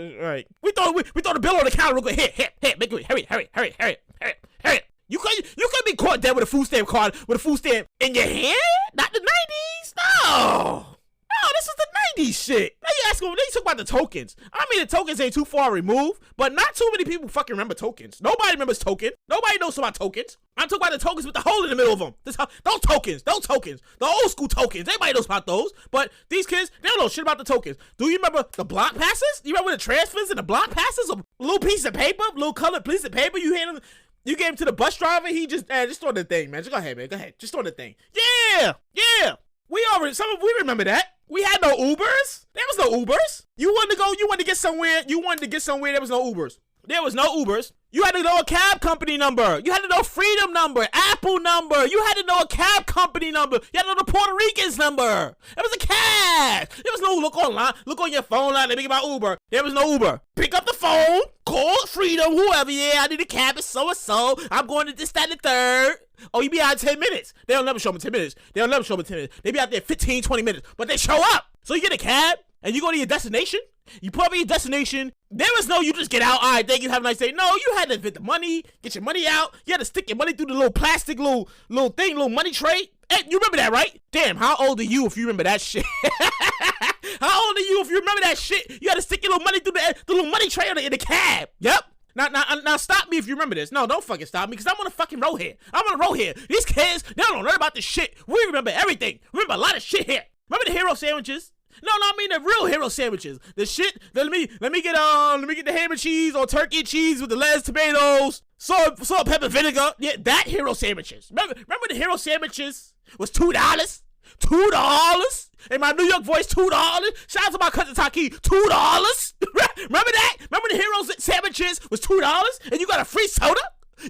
throw the bill on the counter real quick. Here. Make it. Hurry. You could be caught dead with a food stamp card with a food stamp in your hand. Not the 90s. No, this is the 90s shit. Now you ask them, they talk about the tokens. I mean, the tokens ain't too far removed, but not too many people fucking remember tokens. Nobody remembers tokens. Nobody knows about tokens. I'm talking about the tokens with the hole in the middle of them. Those tokens. The old school tokens. Everybody knows about those, but these kids, they don't know shit about the tokens. Do you remember the block passes? You remember the transfers and the block passes? A little piece of paper, little colored piece of paper you handed. You gave him to the bus driver. He just throw the thing, man. Just go ahead, man. Go ahead. Just throw the thing. Yeah. We remember that. We had no Ubers. There was no Ubers. You wanted to get somewhere. There was no Ubers. You had to know a cab company number. You had to know Freedom number, Apple number. You had to know a cab company number. You had to know the Puerto Ricans number. It was a cab. There was no look online. Look on your phone line. Let me get my Uber. There was no Uber. Pick up the phone. Call Freedom. Whoever. Yeah, I need a cab. It's so and so. I'm going to this, that, and the third. Oh, you be out in 10 minutes. They'll never show me 10 minutes. They be out there 15, 20 minutes. But they show up. So you get a cab and you go to your destination. You pull up at your destination. There was no, you just get out. All right, thank you. Have a nice day. No, you had to get the money, get your money out. You had to stick your money through the little plastic, little money tray. Hey, you remember that, right? Damn, how old are you if you remember that shit? How old are you if you remember that shit? You had to stick your little money through the little money tray in the cab. Yep. Now stop me if you remember this. No, don't fucking stop me, because I'm on a fucking row here. These kids, they don't know about this shit. We remember everything. We remember a lot of shit here. Remember the hero sandwiches? No, I mean the real hero sandwiches. The shit. Let me get the ham and cheese or turkey and cheese with the lettuce, tomatoes, salt, pepper, vinegar. Yeah, that hero sandwiches. Remember the hero sandwiches was $2. $2. In my New York voice, $2. Shout out to my cousin Taki, $2. Remember that? Remember the hero sandwiches was $2 and you got a free soda?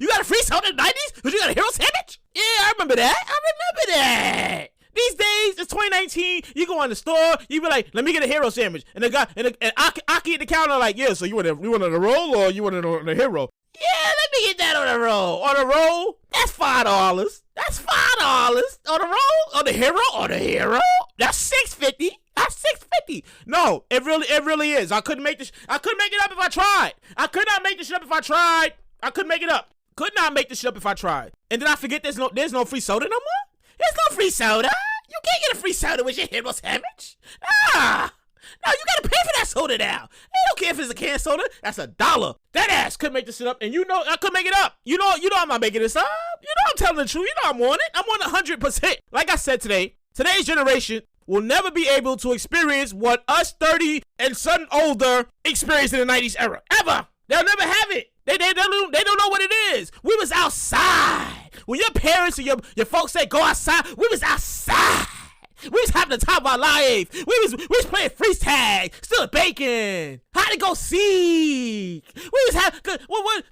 You got a free soda in the 90s because you got a hero sandwich? Yeah, I remember that. These days, it's 2019, you go in the store, you be like, let me get a hero sandwich. And the guy, and Aki at the counter like, yeah, so you want it on the roll or you want it on the hero? Yeah, let me get that on the roll. On the roll, that's $5. That's $5. On the roll, on the hero, that's $6.50. That's $6.50. No, it really is. I couldn't make it up if I tried. I could not make this shit up if I tried. I couldn't make it up. Could not make this shit up if I tried. And then I forget there's no free soda no more? There's no free soda. You can't get a free soda with your hero sandwich. No, you gotta pay for that soda now. They don't care if it's a canned soda. That's $1. That ass could make this shit up, and you know I could make it up. You know I'm not making this up. You know I'm telling the truth. You know I'm on it. I'm on 100%. Like I said today's generation will never be able to experience what us 30 and something older experienced in the 90s era. Ever. They'll never have it. They don't know what it is. We was outside. When your parents and your folks say go outside, we was outside. We was having the time of our life. We was playing freeze tag, still bacon, hide and go seek. We was having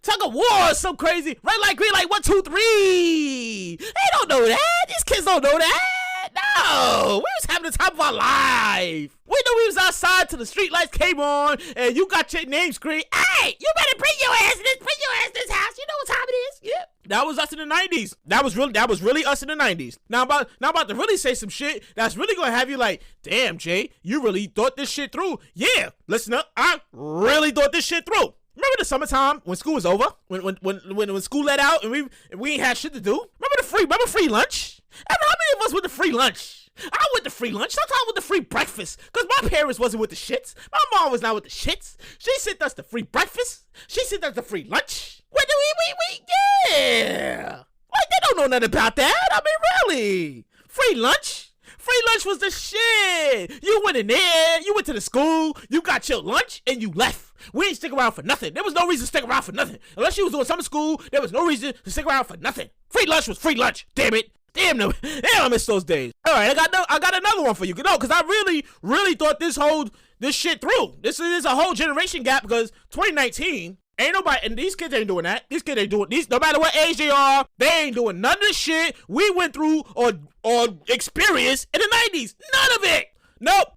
tug of war or some crazy. Red light, green light, 1, 2, 3. They don't know that. These kids don't know that. No, we was having the time of our life. We knew we was outside till the street lights came on and you got your name screen. Hey, you better bring your ass in this house. You know what time it is. Yeah. That was us in the 90s. That was really us in the 90s. Now I'm about to really say some shit that's really gonna have you like, damn, Jay, you really thought this shit through. Yeah, listen up. I really thought this shit through. Remember the summertime when school was over? When school let out and we ain't had shit to do? Remember free lunch? I know how many of us with the free lunch? I went to free lunch, sometimes with the free breakfast, because my parents wasn't with the shits. My mom was not with the shits. She sent us the free breakfast. She sent us the free lunch. What do yeah. Like, they don't know nothing about that. I mean, really. Free lunch? Free lunch was the shit. You went in there, you went to the school, you got your lunch, and you left. We didn't stick around for nothing. There was no reason to stick around for nothing. Unless you was doing summer school, there was no reason to stick around for nothing. Free lunch was free lunch, damn it. Damn, I miss those days. All right, I got another one for you. No, because I really thought this shit through. This is a whole generation gap because 2019 ain't nobody, and these kids ain't doing that. These kids ain't doing these. No matter what age they are, they ain't doing none of the shit we went through or experienced in the 90s. None of it. Nope.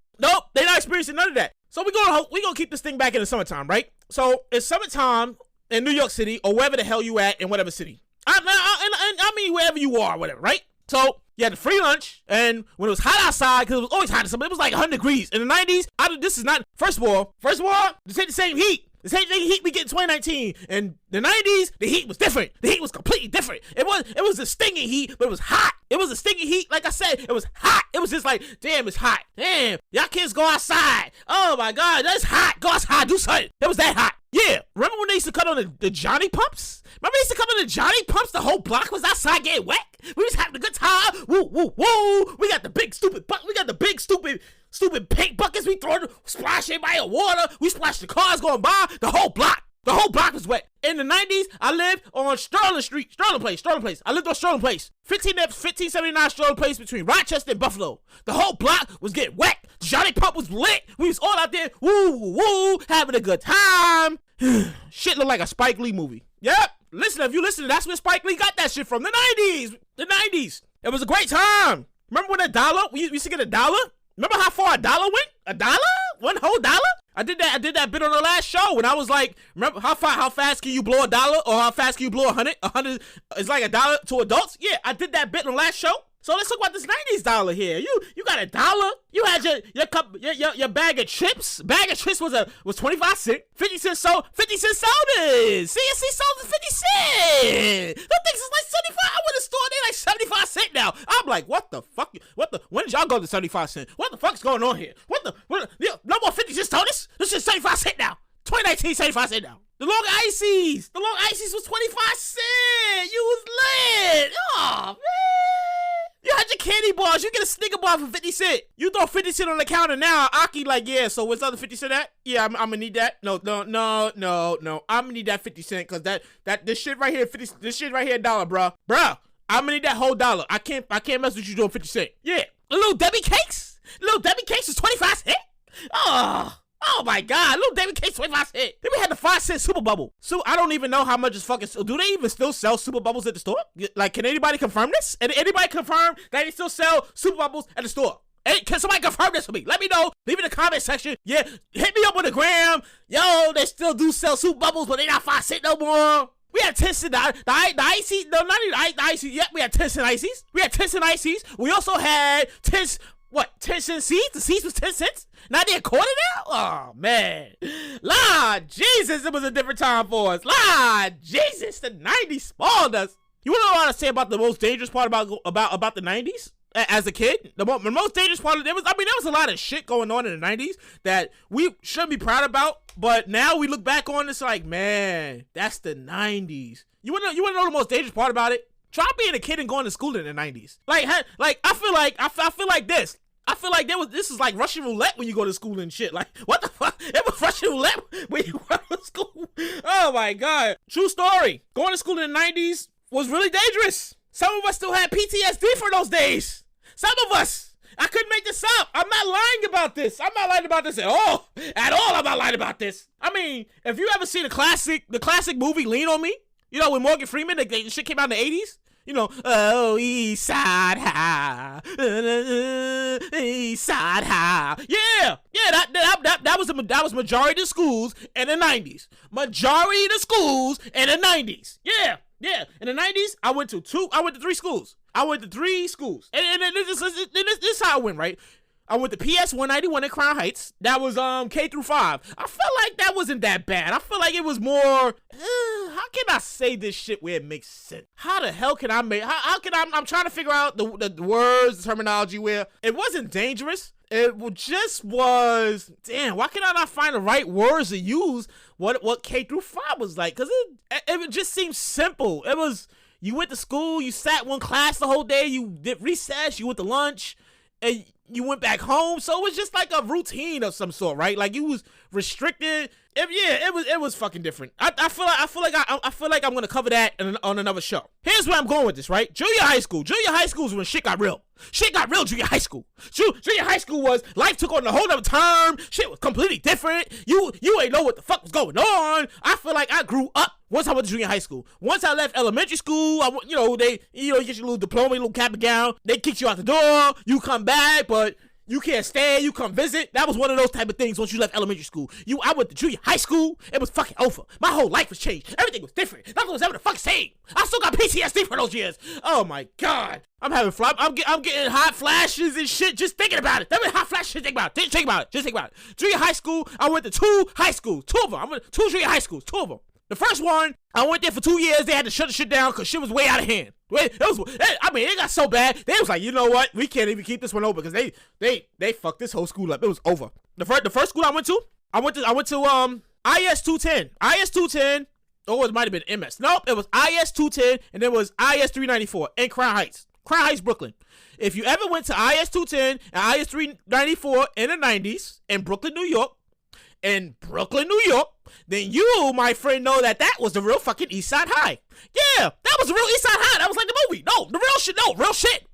They not experiencing none of that. So we gonna keep this thing back in the summertime, right? So it's summertime in New York City or wherever the hell you at in whatever city. I mean wherever you are, whatever, right? So you had the free lunch, and when it was hot outside, because it was always hot in summer, it was like 100 degrees. In the 90s, this is not, first of all, this ain't the same heat. The same thing heat we get in 2019. In the 90s, the heat was different. The heat was completely different. It was a stinging heat, but it was hot. It was a stinging heat. Like I said, it was hot. It was just like, damn, it's hot. Damn, y'all kids go outside. Oh my God, that's hot. Go outside, do something. It was that hot. Yeah, remember when they used to cut on the Johnny Pumps? Remember they used to cut on the Johnny Pumps? The whole block was outside getting wet. We was having a good time. Woo, woo, woo. We got the big stupid paint buckets. We throw splash everybody in water. We splash the cars going by. The whole block was wet. In the 90s, I lived on Sterling Place. I lived on Sterling Place. 1579 Sterling Place between Rochester and Buffalo. The whole block was getting wet. Johnny Pump was lit. We was all out there, woo, woo, having a good time. Shit looked like a Spike Lee movie. Yep. Listen, if you listen, that's where Spike Lee got that shit from. The 90s. The 90s. It was a great time. Remember when we used to get $1? Remember how far $1 went? $1? One whole dollar? I did that bit on the last show when I was like, remember how fast can you blow $1 or how fast can you blow 100? 100 is like $1 to adults. Yeah, I did that bit on the last show. So let's talk about this 90s dollar here. You got $1. You had your bag of chips. Bag of chips was 25 cents. 50 cents sodas. CSC sodas 50 cents. Them things is like 75. I went to the store, they like 75 cents now. I'm like, what the fuck? When did y'all go to 75 cents? What the fuck's going on here? No more 50 cents sodas. This is 75 cents now. 2019, 75 cents now. The long ices was 25 cents. You was lit. Oh man. You had your candy bars. You get a Snicker bar for 50 cents. You throw 50 cents on the counter now. Aki like, yeah, so what's the other 50 cents at? Yeah, I'm gonna need that. No. I'm gonna need that 50 cents because this shit right here, $1, bruh. Bruh, I'm gonna need that whole $1. I can't mess with you doing 50 cents. Yeah. The little Debbie cakes is 25 cents. Oh my God, little David Case 25 cents. Then we had the 5-cent Super Bubble. So I don't even know how much is fucking. Do they even still sell Super Bubbles at the store? Like, can anybody confirm this? Anybody confirm that they still sell Super Bubbles at the store? Hey, can somebody confirm this for me? Let me know. Leave it in the comment section. Yeah, hit me up on the gram. Yo, they still do sell Super Bubbles, but they not 5 cents no more. We had 10 cent the icy. No, not even the icy. Yeah, we had 10 cent ices. We also had 10 cent seeds? The seeds was 10 cents? Now they're a quarter now? Oh, man. Lord Jesus, it was a different time for us. Lord Jesus, the 90s spoiled us. You want to know what I say about the most dangerous part about the 90s? As a kid, the most dangerous part of there was a lot of shit going on in the 90s that we shouldn't be proud about, but now we look back on this like, man, that's the 90s. You wanna know the most dangerous part about it? Try being a kid and going to school in the 90s. I feel like this. I feel like this is like Russian roulette when you go to school and shit. Like, what the fuck? It was Russian roulette when you go to school. Oh my God. True story. Going to school in the 90s was really dangerous. Some of us still had PTSD for those days. Some of us. I couldn't make this up. I'm not lying about this. I'm not lying about this at all. At all, I'm not lying about this. I mean, if you ever seen the classic movie Lean on Me, you know, with Morgan Freeman, the shit came out in the 80s. You know, oh, East Side High, East Side High. Yeah, that was majority of the schools in the 90s. Majority of the schools in the 90s. Yeah. In the 90s, I went to 3 schools. And this is how I went, right? I went to PS 191 in Crown Heights. That was K through 5. I felt like that wasn't that bad. I feel like it was more. How can I say this shit where it makes sense? How the hell can I make? How can I'm trying to figure out the words, the terminology where it wasn't dangerous. It just was. Damn, why can I not find the right words to use? What K through 5 was like? Cause it just seemed simple. It was. You went to school. You sat one class the whole day. You did recess. You went to lunch. And you went back home. So it was just like a routine of some sort, right? Like you was restricted. It was fucking different. I feel like I'm gonna cover that on another show. Here's where I'm going with this, right? Junior high school is when shit got real. Shit got real. Junior high school. Junior high school was life took on a whole other turn. Shit was completely different. You ain't know what the fuck was going on. I feel like I grew up once I went to junior high school. Once I left elementary school, you get your little diploma, your little cap and gown. They kicked you out the door. You come back, but you can't stay, you come visit. That was one of those type of things once you left elementary school. I went to junior high school, it was fucking over. My whole life was changed. Everything was different. Nothing was ever the fuck same. I still got PTSD for those years. Oh my God. I'm getting hot flashes and shit just thinking about it. That was hot flashes, just think about it. Junior high school, I went to two high schools, two of them. I went to two junior high schools, two of them. The first one, I went there for 2 years. They had to shut the shit down because shit was way out of hand. It got so bad. They was like, you know what? We can't even keep this one open because they fucked this whole school up. It was over. The first school I went to IS 210. IS 210. Oh, it might have been MS. Nope, it was IS 210 and then it was IS 394 in Crown Heights, Brooklyn. If you ever went to IS 210 and IS 394 in the 90s in Brooklyn, New York, then you, my friend, know that was the real fucking East Side High. Yeah, that was the real East Side High. That was like the movie. No, the real shit. No, real shit.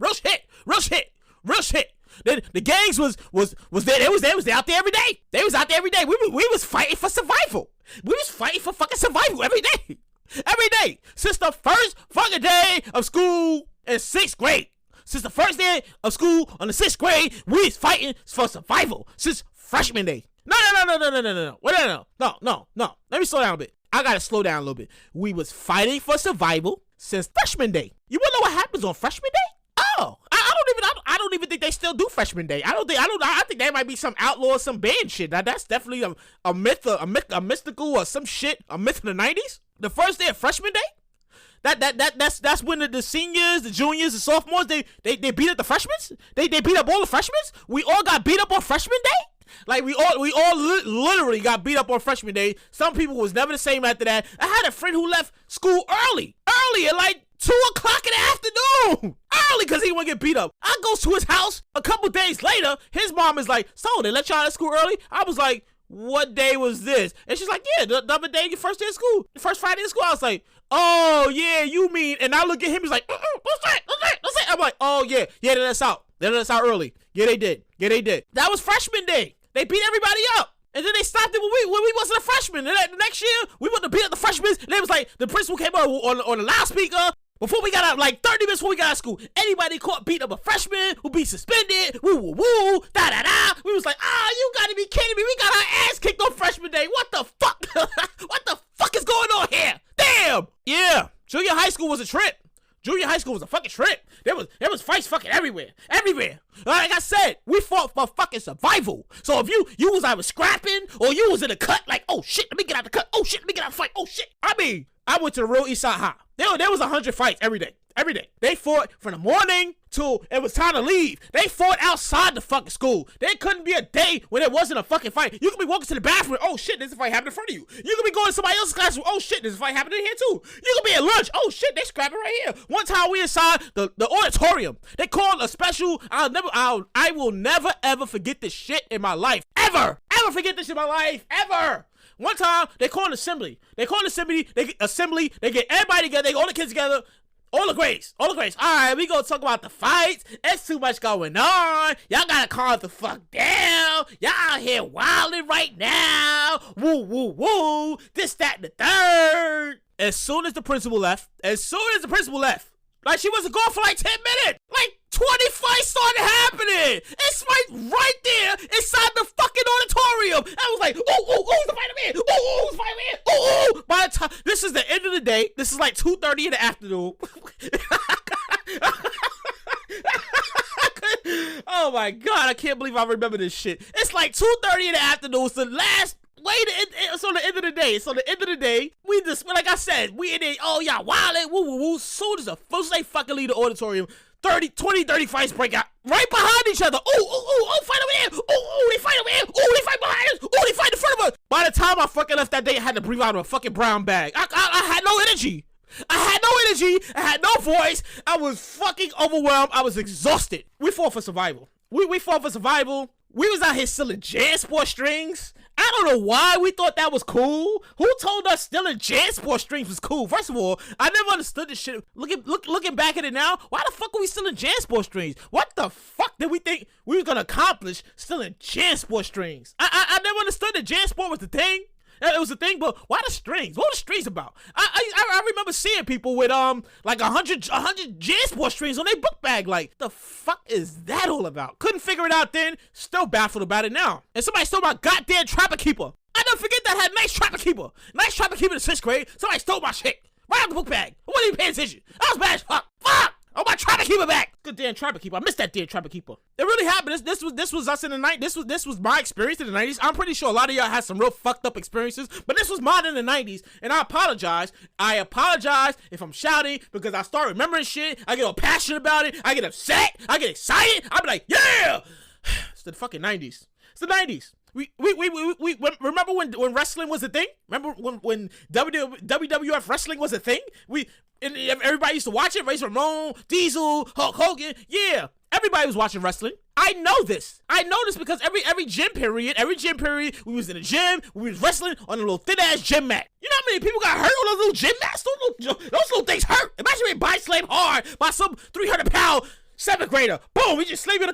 The gangs was there. They was out there every day. We was fighting for survival. We was fighting for fucking survival every day. Every day. Since the first fucking day of school in 6th grade. Since the first day of school on the 6th grade, we was fighting for survival. Since freshman day. No. Let me slow down a bit. I gotta slow down a little bit. We was fighting for survival since freshman day. You wanna know what happens on freshman day? Oh, I don't even think they still do freshman day. I think that might be some outlaw, some band shit. That's definitely a myth, a mystical or some shit, a myth of the 90s. The first day of freshman day. That's when the seniors, the juniors, the sophomores, they beat up the freshmen. They beat up all the freshmen. We all got beat up on freshman day. Like we all literally got beat up on freshman day. Some people was never the same after that. I had a friend who left school early at like 2 o'clock in the afternoon, early because he wouldn't get beat up. I goes to his house a couple days later. His mom is like, "So they let y'all out of school early?" I was like, "What day was this?" And she's like, "Yeah, the other day, your first day of school, the first Friday of school." I was like, "Oh yeah, you mean?" And I look at him, he's like, "What's that? I'm like, "Oh yeah, they let us out. They let us out early. Yeah, they did. That was freshman day. They beat everybody up. And then they stopped it when we wasn't a freshman. And the next year, we went to beat up the freshmen. And it was like, the principal came up on the loudspeaker. Before we got out, like 30 minutes before we got out of school, anybody caught beat up a freshman will be suspended. Woo, da-da-da. We was like, you gotta be kidding me. We got our ass kicked on freshman day. What the fuck? What the fuck is going on here? Damn. Yeah, junior high school was a trip. Junior high school was a fucking trip. There was fights fucking everywhere. Like I said, we fought for fucking survival. So if you was either scrapping or you was in a cut, like, oh shit, let me get out the cut. Oh shit, let me get out the fight. Oh shit. I mean, I went to the real East Side High. There was 100 fights every day. They fought from the morning till it was time to leave. They fought outside the fucking school. There couldn't be a day when there wasn't a fucking fight. You could be walking to the bathroom. Oh shit, there's a fight happening in front of you. You could be going to somebody else's classroom. Oh shit, there's a fight happening here too. You could be at lunch. Oh shit, they scrapping right here. One time we inside the auditorium. They called a special. I will never ever forget this shit in my life. Ever forget this in my life. Ever. One time they called an assembly. They get everybody together. They get all the kids together. All the grades. All right, we gonna talk about the fights. It's too much going on. Y'all gotta calm the fuck down. Y'all out here wilding right now. Woo. This, that, and the third. As soon as the principal left, like she wasn't gone for like 10 minutes. Like 20 fights started happening. It's right there inside the fucking auditorium. I was like, who's the fighter man? Who's the fighter man? By the time, this is the end of the day. This is like 2:30 in the afternoon. Oh my God, I can't believe I remember this shit. It's like 2:30 in the afternoon. It's the last. It's on the end of the day. We just, like I said, we in there, y'all wildin', woo. Soon as they fucking leave the auditorium, 30 fights break out right behind each other. Fight over here. They fight over here. They fight behind us. They fight in front of us. By the time I fucking left that day, I had to breathe out of a fucking brown bag. I had no energy. I had no voice. I was fucking overwhelmed. I was exhausted. We fought for survival. we fought for survival. We was out here selling JanSport strings. I don't know why we thought that was cool. Who told us stealing JanSport strings was cool? First of all, I never understood this shit. Looking back at it now, why the fuck were we stealing JanSport strings? What the fuck did we think we were gonna accomplish stealing JanSport strings? I never understood that JanSport was the thing. It was a thing, but why the strings? What were the strings about? I remember seeing people with like 100 JanSport strings on their book bag. Like, the fuck is that all about? Couldn't figure it out then. Still baffled about it now. And somebody stole my goddamn Trapper Keeper. I never forget that I had nice Trapper Keeper. Nice Trapper Keeper in 6th grade. Somebody stole my shit right out the book bag. I wasn't even paying attention. I was bad as fuck. Fuck! Oh, my Trapper Keeper back. Good damn Trapper Keeper. I missed that damn Trapper Keeper. It really happened. This was us in the 90s. This was my experience in the 90s. I'm pretty sure a lot of y'all had some real fucked up experiences, but this was mine in the 90s, and I apologize. I apologize if I'm shouting because I start remembering shit. I get all passionate about it. I get upset. I get excited. I be like, yeah! It's the fucking 90s. It's the 90s. We remember when wrestling was a thing? Remember when WWF wrestling was a thing? Everybody used to watch it. Razor Ramon, Diesel, Hulk Hogan. Yeah, everybody was watching wrestling. I know this. I know this because every gym period, we was in the gym. We was wrestling on a little thin ass gym mat. You know how many people got hurt on those little gym mats? Those little things hurt. Imagine being body slammed hard by some 300-pound 7th grader. Boom! We just slammed in on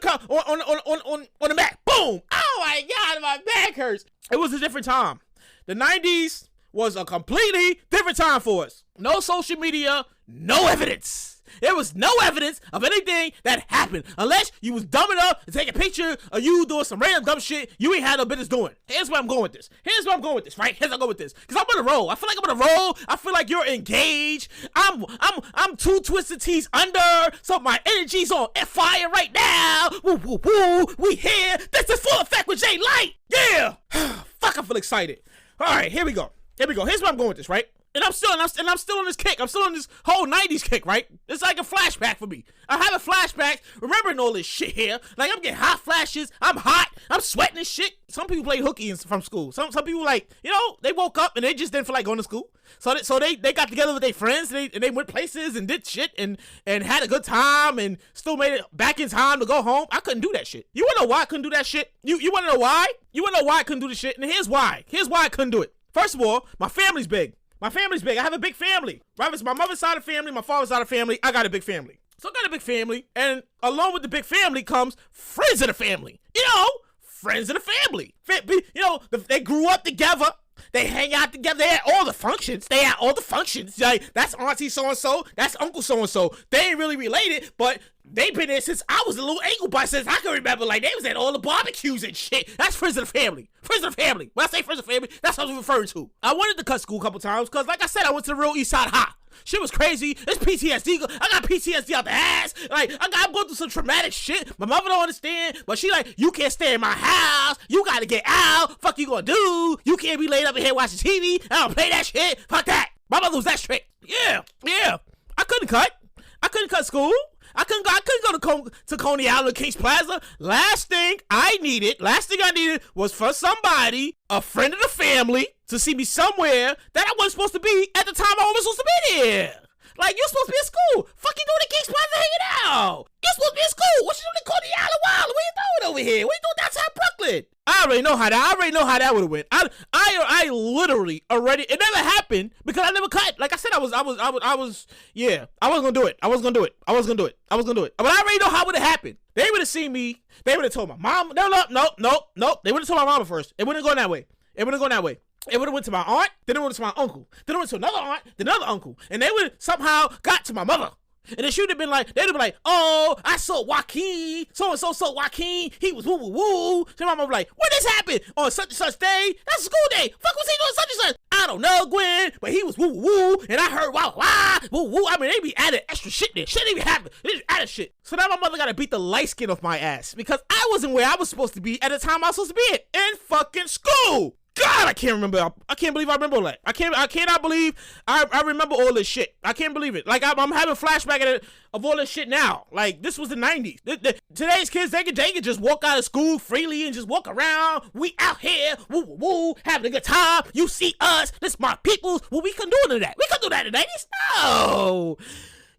the mat. Boom! Oh my god, my back hurts. It was a different time. The 90s was a completely different time for us. No social media, no evidence. There was no evidence of anything that happened unless you was dumb enough to take a picture of you doing some random dumb shit you ain't had no business doing. Here's where I'm going with this. Right? Here's where I'm going with this. Because I'm on a roll. I feel like I'm on a roll. I feel like you're engaged. I'm 2 Twisted Teas under, so my energy's on fire right now. Woo, woo, woo. We here. This is Full Effect with Jay Light. Yeah. Fuck, I feel excited. All right, here we go. Here's where I'm going with this, right? And I'm still on this kick. I'm still on this whole 90s kick, right? It's like a flashback for me. I have a flashback remembering all this shit here. Like, I'm getting hot flashes. I'm hot. I'm sweating and shit. Some people play hooky from school. Some people, like, you know, they woke up and they just didn't feel like going to school. So they got together with their friends and they went places and did shit and had a good time and still made it back in time to go home. I couldn't do that shit. You wanna know why I couldn't do that shit? You wanna know why? You wanna know why I couldn't do the shit? And here's why. Here's why I couldn't do it. First of all, my family's big. I have a big family. Right? It's my mother's side of the family, my father's side of the family. I got a big family. So I got a big family, and along with the big family comes friends of the family. You know, friends of the family. You know, they grew up together. They hang out together. They at all the functions. Like, that's auntie so-and-so. That's uncle so-and-so. They ain't really related, but they've been there since I was a little ankle bite, since I can remember. Like, they was at all the barbecues and shit. That's friends of the family. Friends of the family. When I say friends of the family, that's what I was referring to. I wanted to cut school a couple times because, like I said, I went to the real East Side High. Shit was crazy. It's PTSD. I got PTSD out the ass. Like, I'm going through some traumatic shit. My mother don't understand, but she like, you can't stay in my house. You gotta get out. Fuck you gonna do? You can't be laid up in here watching TV. I don't play that shit. Fuck that. My mother was that strict. Yeah. I couldn't cut school. I couldn't go to Coney Island, Kings Plaza. Last thing I needed was for somebody, a friend of the family, to see me somewhere that I wasn't supposed to be at the time I wasn't supposed to be there. Like, you're supposed to be in school. Fuck you doing at Kings Plaza hanging out? You're supposed to be in school. What you doing in Coney Island Wild? What you doing over here? What you doing downtown Brooklyn? I already know how that would have went. I literally already, it never happened because I never cut. Like I said, I was gonna do it. I was gonna do it. But I already know how it would have happened. They would have seen me. They would have told my mom. No. They would have told my mama first. It wouldn't have gone that way. It would have went to my aunt, then it went to my uncle, then it went to another aunt, then another uncle, and they would have somehow got to my mother. And then she would have been like, they'd have been like, oh, I saw Joaquin, so-and-so saw Joaquin, he was woo-woo-woo. So my mom would be like, when this happened? On such and such day? That's a school day. Fuck was he doing such and such? I don't know, Gwen, but he was woo-woo-woo, and I heard wow, woo-woo. I mean, they be adding extra shit there. Shit didn't even happen. They just added shit. So now my mother gotta beat the light skin off my ass because I wasn't where I was supposed to be at the time I was supposed to be in fucking school. God, I can't remember. I can't believe I remember all that. I cannot believe I remember all this shit. I can't believe it. Like, I'm having flashback of all this shit now. Like, this was the 90s. Today's kids, they can just walk out of school freely and just walk around. We out here, woo, having a good time. You see us. This my peoples. Well, we couldn't do none of that. We couldn't do that in the 90s. No.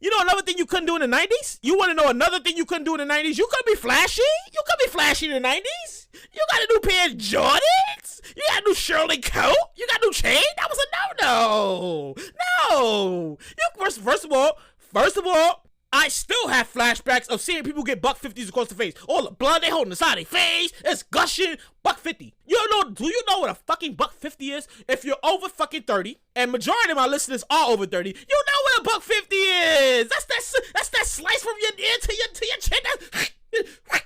You know another thing you couldn't do in the 90s? You want to know another thing you couldn't do in the 90s? You couldn't be flashy. You couldn't be flashy in the 90s. You got a new pair of Jordans. You got a new Shirley coat. You got a new chain. That was a no. No. You first of all, I still have flashbacks of seeing people get $150s across the face. All the blood they holding inside their face, it's gushing. $150. Do you know what a fucking $150 is? If you're over fucking 30, and majority of my listeners are over 30, you know what a $150 is. That's that slice from your ear to your chin.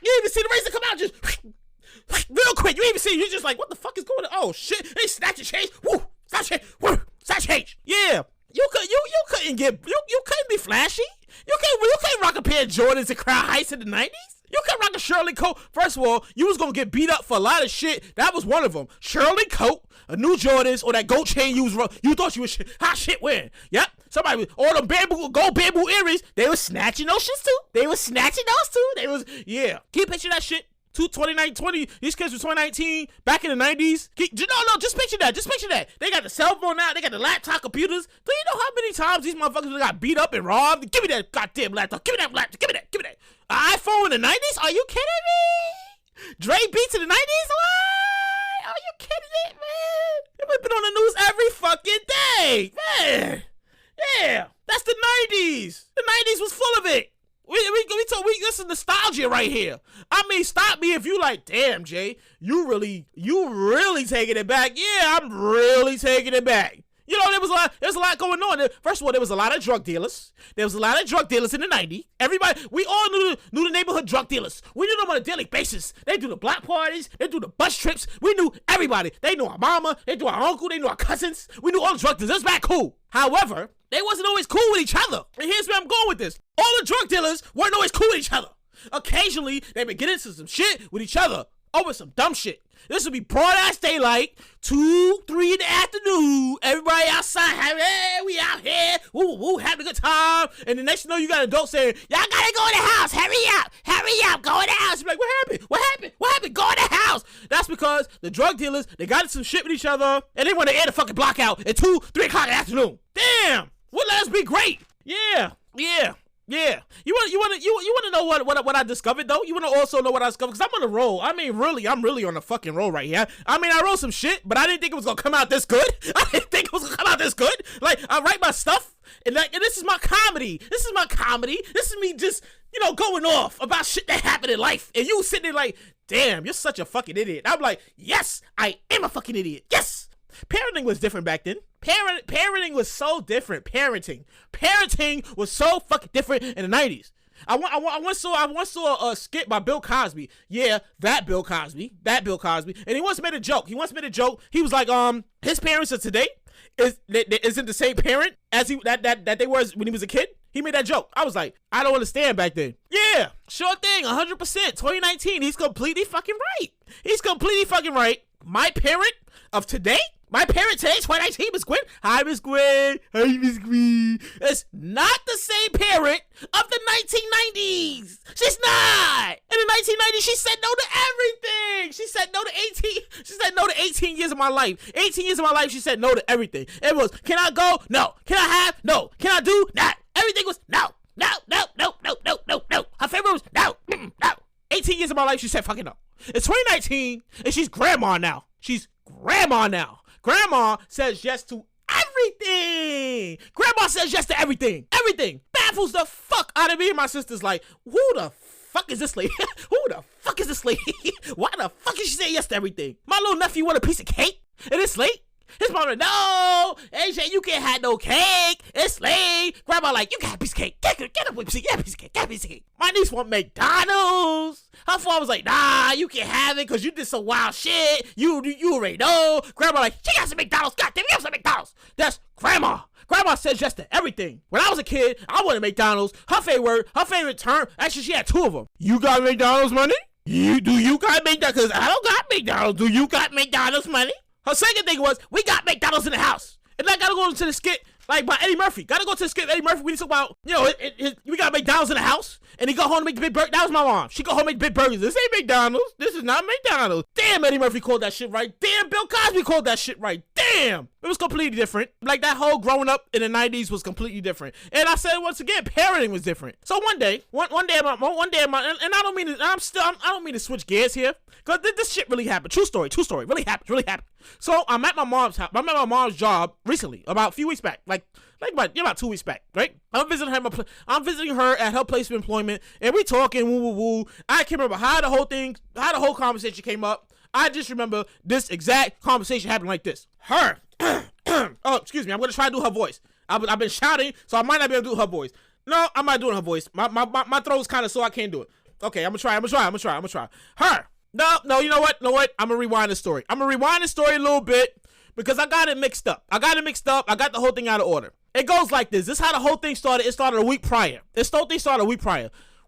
You even see the razor come out just real quick. You even see, you're just like, what the fuck is going on? Oh shit! They snatch your change. Woo! Snatch change. Woo! Snatch change. Yeah. You couldn't be flashy. You can't rock a pair of Jordans and Crown Heights in the 90s. You can't rock a Shirley coat. First of all, you was gonna get beat up for a lot of shit. That was one of them. Shirley coat, a new Jordans, or that gold chain you thought you was hot shit wearing. Yep. Somebody with all them gold bamboo earrings, they was snatching those shits too. Yeah. Can you picture that shit? 2020, these kids were 2019, back in the 90s. No, just picture that. They got the cell phone now, they got the laptop computers. Do you know how many times these motherfuckers got beat up and robbed? Give me that goddamn laptop. Give me that laptop. Give me that. An iPhone in the 90s? Are you kidding me? Dre Beats in the 90s? What? Are you kidding me, man? They've been on the news every fucking day, man. Yeah, that's the 90s. The 90s was full of it. This is nostalgia right here. I mean, stop me if you like, damn, Jay, you really taking it back. Yeah, I'm really taking it back. You know, there was a lot going on. First of all, there was a lot of drug dealers. There was a lot of drug dealers in the 90s. We all knew the neighborhood drug dealers. We knew them on a daily basis. They do the block parties. They do the bus trips. We knew everybody. They knew our mama. They knew our uncle. They knew our cousins. We knew all the drug dealers. It was back cool. However, they wasn't always cool with each other. And here's where I'm going with this. All the drug dealers weren't always cool with each other. Occasionally, they would get into some shit with each other over some dumb shit. This would be broad-ass daylight, 2, 3 in the afternoon. Everybody outside, hey, we out here, woo, having a good time. And the next thing you know, you got an adult saying, y'all gotta go in the house, hurry up, go in the house. You're like, what happened, go in the house. That's because the drug dealers, they got into some shit with each other, and they want to air the fucking block out at 2, 3 o'clock in the afternoon. Damn, wouldn't let us be great? Yeah. You want to know what I discovered though? You want to also know what I discovered? Because I'm on a roll. I mean, really, I'm really on the fucking roll right here. I mean, I wrote some shit, but I didn't think it was gonna come out this good. Like, I write my stuff, and this is my comedy. This is me just, going off about shit that happened in life, and you sitting there like, damn, you're such a fucking idiot. I'm like, yes, I am a fucking idiot. Yes. Parenting was different back then. Parenting was so different. Parenting was so fucking different in the 90s. I once saw a skit by Bill Cosby. Yeah, that Bill Cosby. And he once made a joke. He was like, his parents of today isn't the same parent as that they were when he was a kid. He made that joke. I was like, I don't understand back then. Yeah, sure thing, 100%. 2019, he's completely fucking right. My parent of today, 2019, Miss Gwen. Hi, Miss Gwen. It's not the same parent of the 1990s. She's not. In the 1990s, she said no to everything. She said no to 18 years of my life. 18 years of my life, she said no to everything. It was, can I go? No. Can I have? No. Can I do? Not. Everything was no. Her favorite was no. 18 years of my life, she said fucking no. It's 2019, and she's grandma now. Grandma says yes to everything. Everything baffles the fuck out of me and my sister's like, who the fuck is this lady? Why the fuck is she saying yes to everything? My little nephew want a piece of cake, and it's late. His mom like, no, AJ, you can't have no cake. It's late. Grandma like, you got a piece of cake. Get a piece of cake. My niece want McDonald's. Her father was like, nah, you can't have it because you did some wild shit. You already know. Grandma like, she got some McDonald's. God damn, you have some McDonald's. That's grandma. Grandma says yes to everything. When I was a kid, I wanted McDonald's. Her favorite term, actually, she had 2 of them. You got McDonald's money? Do you got McDonald's? Because I don't got McDonald's. Do you got McDonald's money? Her second thing was, we got McDonald's in the house. And I gotta go into the skit, like by Eddie Murphy. Gotta go to the skit, Eddie Murphy. We talk about, we got McDonald's in the house. And he go home to make the big burger. That was my mom. She go home and make big burgers. This ain't McDonald's. This is not McDonald's. Damn, Eddie Murphy called that shit right. Damn, Bill Cosby called that shit right. Damn. It was completely different. Like that whole growing up in the 90s was completely different. And I said once again, parenting was different. So one day, and I don't mean to switch gears here, cause this shit really happened. True story, really happened. So I'm at my mom's house. I'm at my mom's job recently, about a few weeks back, like about 2 weeks back, right? I'm visiting her at her place of employment, and we talking woo. I can't remember how the whole conversation came up. I just remember this exact conversation happened like this. Her. Oh, excuse me. I'm going to try to do her voice. I've been shouting, so I might not be able to do her voice. No, I'm not doing her voice. My throat's kind of sore. I can't do it. Okay, I'm going to try. Her. No, you know what? I'm going to rewind the story. I'm going to rewind the story a little bit because I got it mixed up. I got the whole thing out of order. It goes like this. This is how the whole thing started. It started a week prior.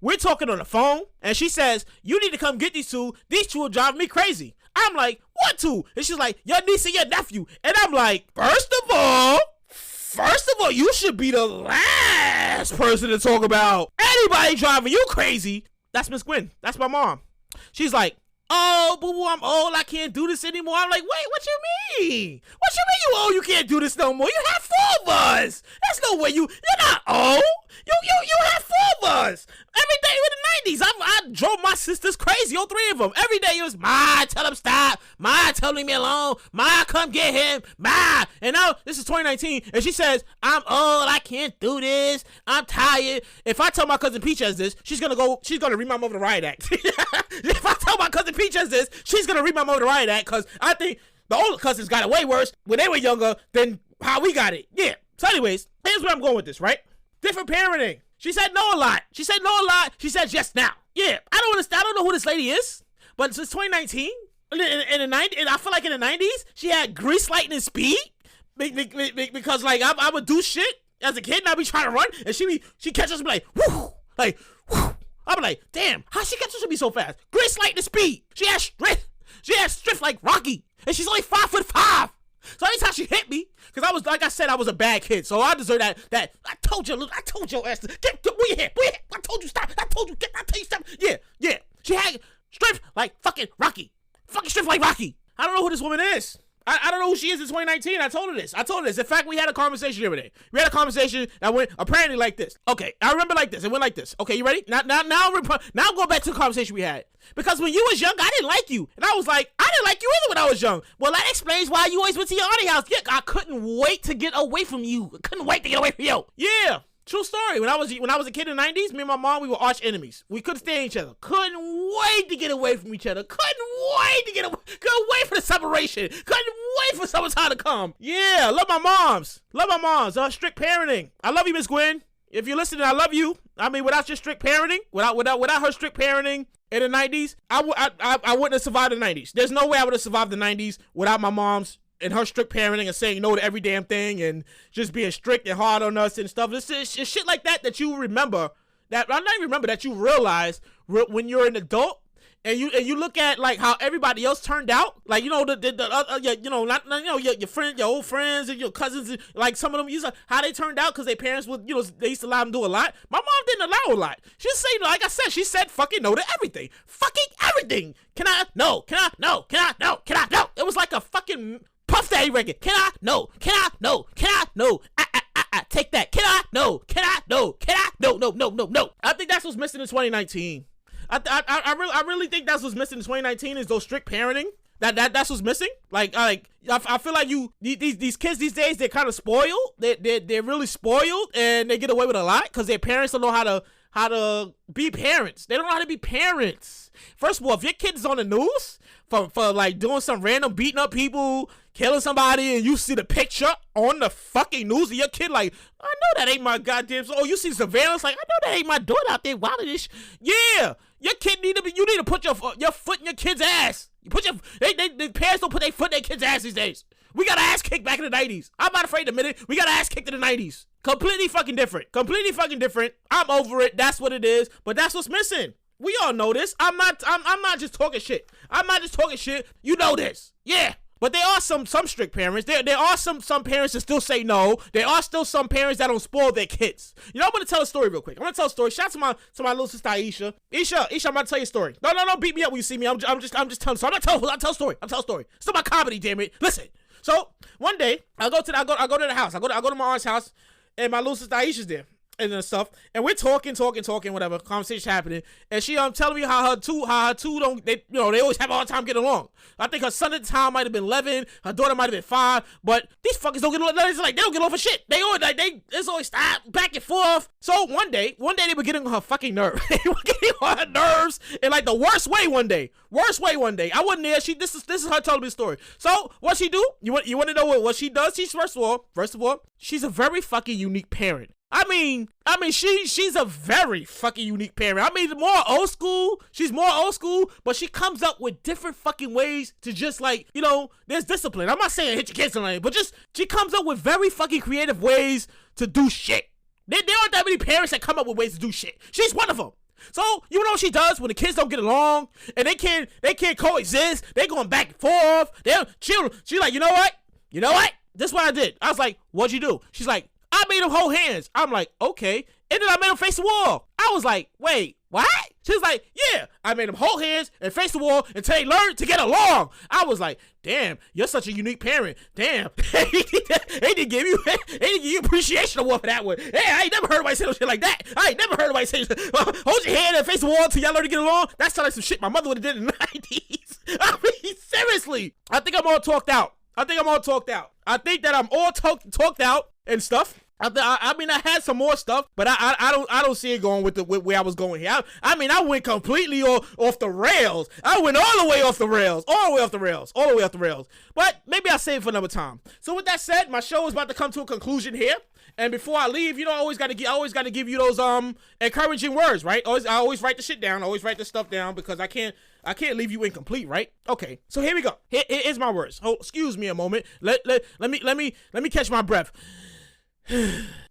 We're talking on the phone, and she says, you need to come get these two. These two are driving me crazy. I'm like, what two? And she's like, your niece and your nephew. And I'm like, first of all, you should be the last person to talk about anybody driving you crazy. That's Miss Gwen. That's my mom. She's like, oh, boo-boo, I'm old. I can't do this anymore. I'm like, wait, what you mean? What you mean you old? You can't do this no more. You have 4 of us. There's no way you're not old. You have 4 of us. Every day in the 90s, I drove my sisters crazy, all 3 of them. Every day it was, Ma, tell him stop. Ma, tell me alone. Ma, come get him. Ma. And now, this is 2019, and she says, I'm old. I can't do this. I'm tired. If I tell my cousin Peach as this, she's gonna read my mother the riot act. If I tell my cousin Peach as this, she's gonna read my mother the riot act, because I think the older cousins got it way worse when they were younger than how we got it. Yeah. So anyways, here's where I'm going with this, right? Different parenting. She said no a lot. She said yes now. Yeah, I don't understand. I don't know who this lady is, but since 2019, in the 90s, I feel like in the 90s, she had grease, lightning, speed, because like I would do shit as a kid, and I'd be trying to run, and she catches me like, whoo, like, whoo. I'd be like, damn, how she catches me so fast? Grease, lightning, speed. She has strength like Rocky, and she's only 5'5". So anytime she hit me, because I was, like I said, I was a bad kid, so I deserve that I told your ass to get where you hit. I told you stop. I told you stop. Yeah. She had strength like fucking Rocky. Fucking strength like Rocky. I don't know who this woman is. I don't know who she is in 2019. I told her this. In fact, we had a conversation the other day. We had a conversation that went apparently like this. Okay, I remember like this. It went like this. Okay, you ready? Now go back to the conversation we had. Because when you was young, I didn't like you. And I was like, I didn't like you either when I was young. Well, that explains why you always went to your auntie house. Yeah, I couldn't wait to get away from you. Yeah. True story. When I was a kid in the 90s, me and my mom, we were arch enemies. We couldn't stand each other. Couldn't wait to get away from each other. Couldn't wait for the separation. Couldn't wait for summertime to come. Yeah, love my moms. Strict parenting. I love you, Miss Gwen. If you're listening, I love you. I mean, without your strict parenting, without her strict parenting in the 90s, I wouldn't have survived the 90s. There's no way I would have survived the 90s without my mom's and her strict parenting and saying no to every damn thing and just being strict and hard on us and stuff. It's shit like that you remember, that you realize when you're an adult and you look at like how everybody else turned out, like your friends, your old friends and your cousins, and, like some of them, how they turned out because their parents would, they used to allow them to do a lot. My mom didn't allow a lot. She said, like I said, she said fucking no to everything. Fucking everything. Can I? No. It was like a fucking Puff Daddy record. Can I? No. Take that. Can I? No. No. I think that's what's missing in 2019. I really think that's what's missing in 2019 is those strict parenting. That's what's missing. Like I feel like these kids these days, they're kind of spoiled. They're really spoiled, and they get away with a lot because their parents don't know how to be parents. They don't know how to be parents. First of all, if your kid is on the news for like doing some random beating up people, killing somebody, and you see the picture on the fucking news of your kid, like, I know that ain't my goddamn. Oh, you see surveillance, like, I know that ain't my daughter out there wilding this. Yeah, your kid you need to put your foot in your kid's ass. You put the parents don't put their foot in their kid's ass these days. We got ass kicked back in the 90s. I'm not afraid to admit it. We got ass kicked in the 90s. Completely fucking different. I'm over it. That's what it is. But that's what's missing. We all know this. I'm not just talking shit. You know this. Yeah. But there are some strict parents. There are some parents that still say no. There are still some parents that don't spoil their kids. You know, I'm gonna tell a story real quick. I'm gonna tell a story. Shout out to my little sister Aisha. Aisha, I'm gonna tell you a story. No, beat me up when you see me. I'm just telling. So I'm gonna tell a story. It's not my comedy, damn it. Listen. So one day I go to the house. I go to my aunt's house, and my little sister Aisha's there and stuff. And we're talking, whatever, conversation happening. And she telling me how her two don't, they always have a hard time getting along. I think her son at the time might have been 11, her daughter might have been 5, but these fuckers don't get along. It's like they don't get along for shit. They always it's always stop back and forth. So one day they were getting on her fucking nerves. They were getting on her nerves in like the worst way one day. I wasn't there. This is her telling me the story. So what she do? You want to know what she does? She's first of all, she's a very fucking unique parent. I mean, she's a very fucking unique parent. I mean, she's more old school, but she comes up with different fucking ways to just like, there's discipline. I'm not saying hit your kids or anything, but just, she comes up with very fucking creative ways to do shit. There aren't that many parents that come up with ways to do shit. She's one of them. So, you know what she does when the kids don't get along and they can't coexist, they going back and forth, she's like, you know what? This is what I did. I was like, what'd you do? She's like, I made them hold hands. I'm like, okay. And then I made them face the wall. I was like, wait, what? She's like, yeah, I made them hold hands and face the wall until they learned to get along. I was like, damn, you're such a unique parent. Damn. They didn't give you appreciation award for that one. Hey, I ain't never heard anybody say no shit like that. I ain't never heard anybody say, hold your hand and face the wall until y'all learn to get along. That sounds like some shit my mother would have did in the 90s. I mean, seriously. I think I'm all talked out. I think that I'm all talked out and stuff. I mean, I had some more stuff, but I don't see it going with where I was going here. I went completely off the rails. I went all the way off the rails. But maybe I'll save it for another time. So with that said, my show is about to come to a conclusion here. And before I leave, I always got to give you those encouraging words, right? I always write the shit down. I always write the stuff down because I can't leave you incomplete, right? Okay, so here we go. Here's my words. Oh, excuse me a moment. Let me catch my breath.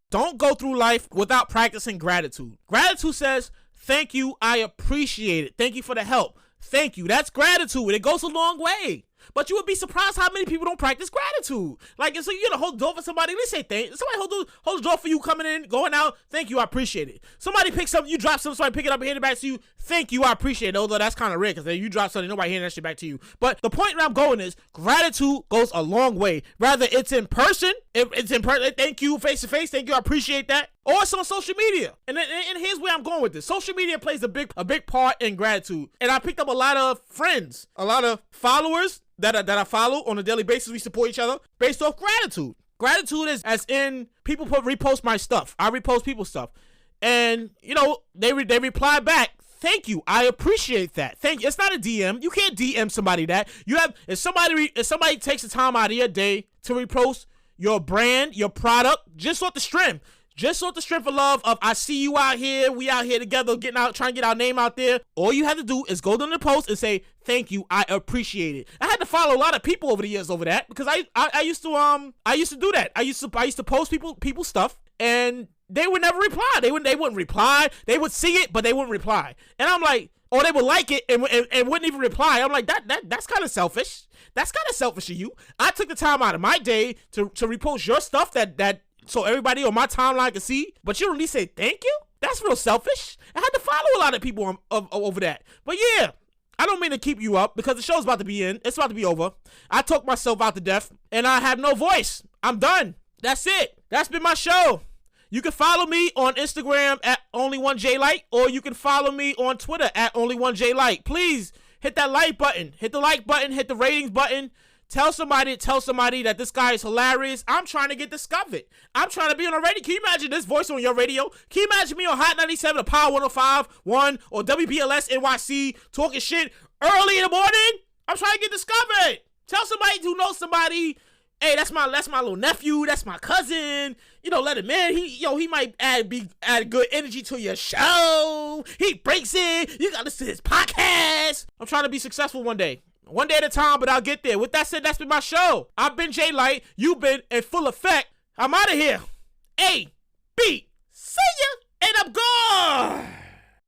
Don't go through life without practicing gratitude. Gratitude says, thank you, I appreciate it. Thank you for the help. Thank you. That's gratitude. It goes a long way. But you would be surprised how many people don't practice gratitude. Like, so you're gonna hold the door for somebody, let's say thank. Somebody hold the door for you coming in, going out, thank you, I appreciate it. Somebody picks something, you drop something, somebody pick it up and hand it back to you, thank you, I appreciate it. Although that's kind of rare, because you drop something, nobody handing that shit back to you. But the point where I'm going is, gratitude goes a long way. Rather it's in person, thank you, face to face, thank you, I appreciate that. Or it's on social media. And here's where I'm going with this. Social media plays a big part in gratitude. And I picked up a lot of friends, a lot of followers that I follow on a daily basis. We support each other based off gratitude. Gratitude is as in people repost my stuff. I repost people's stuff. And, they reply back, thank you. I appreciate that. Thank you. It's not a DM. You can't DM somebody that. If somebody takes the time out of your day to repost your brand, your product, just off the strength of love of I see you out here, we out here together, trying to get our name out there. All you have to do is go down the post and say, thank you, I appreciate it. I had to follow a lot of people over the years over that because I used to do that. I used to post people's stuff and they would never reply. They wouldn't reply. They would see it, but they wouldn't reply. And I'm like, or they would like it and wouldn't even reply. I'm like, that's kind of selfish. That's kind of selfish of you. I took the time out of my day to repost your stuff that so everybody on my timeline can see, but you don't at least say thank you? That's real selfish. I had to follow a lot of people over that. But yeah, I don't mean to keep you up because the show's about to be in. It's about to be over. I talked myself out to death and I have no voice. I'm done. That's it. That's been my show. You can follow me on Instagram at only1jlight or you can follow me on Twitter at only1jlight. Please hit that like button. Hit the like button. Hit the ratings button. Tell somebody that this guy is hilarious. I'm trying to get discovered. I'm trying to be on a radio. Can you imagine this voice on your radio? Can you imagine me on Hot 97 or Power 105.1 or WBLS NYC talking shit early in the morning? I'm trying to get discovered. Tell somebody who knows somebody, hey, that's my little nephew. That's my cousin. Let him in. He might add good energy to your show. He breaks it. You got to listen to his podcast. I'm trying to be successful one day. One day at a time, but I'll get there. With that said, that's been my show. I've been Jay Light. You've been in full effect. I'm out of here. A, B.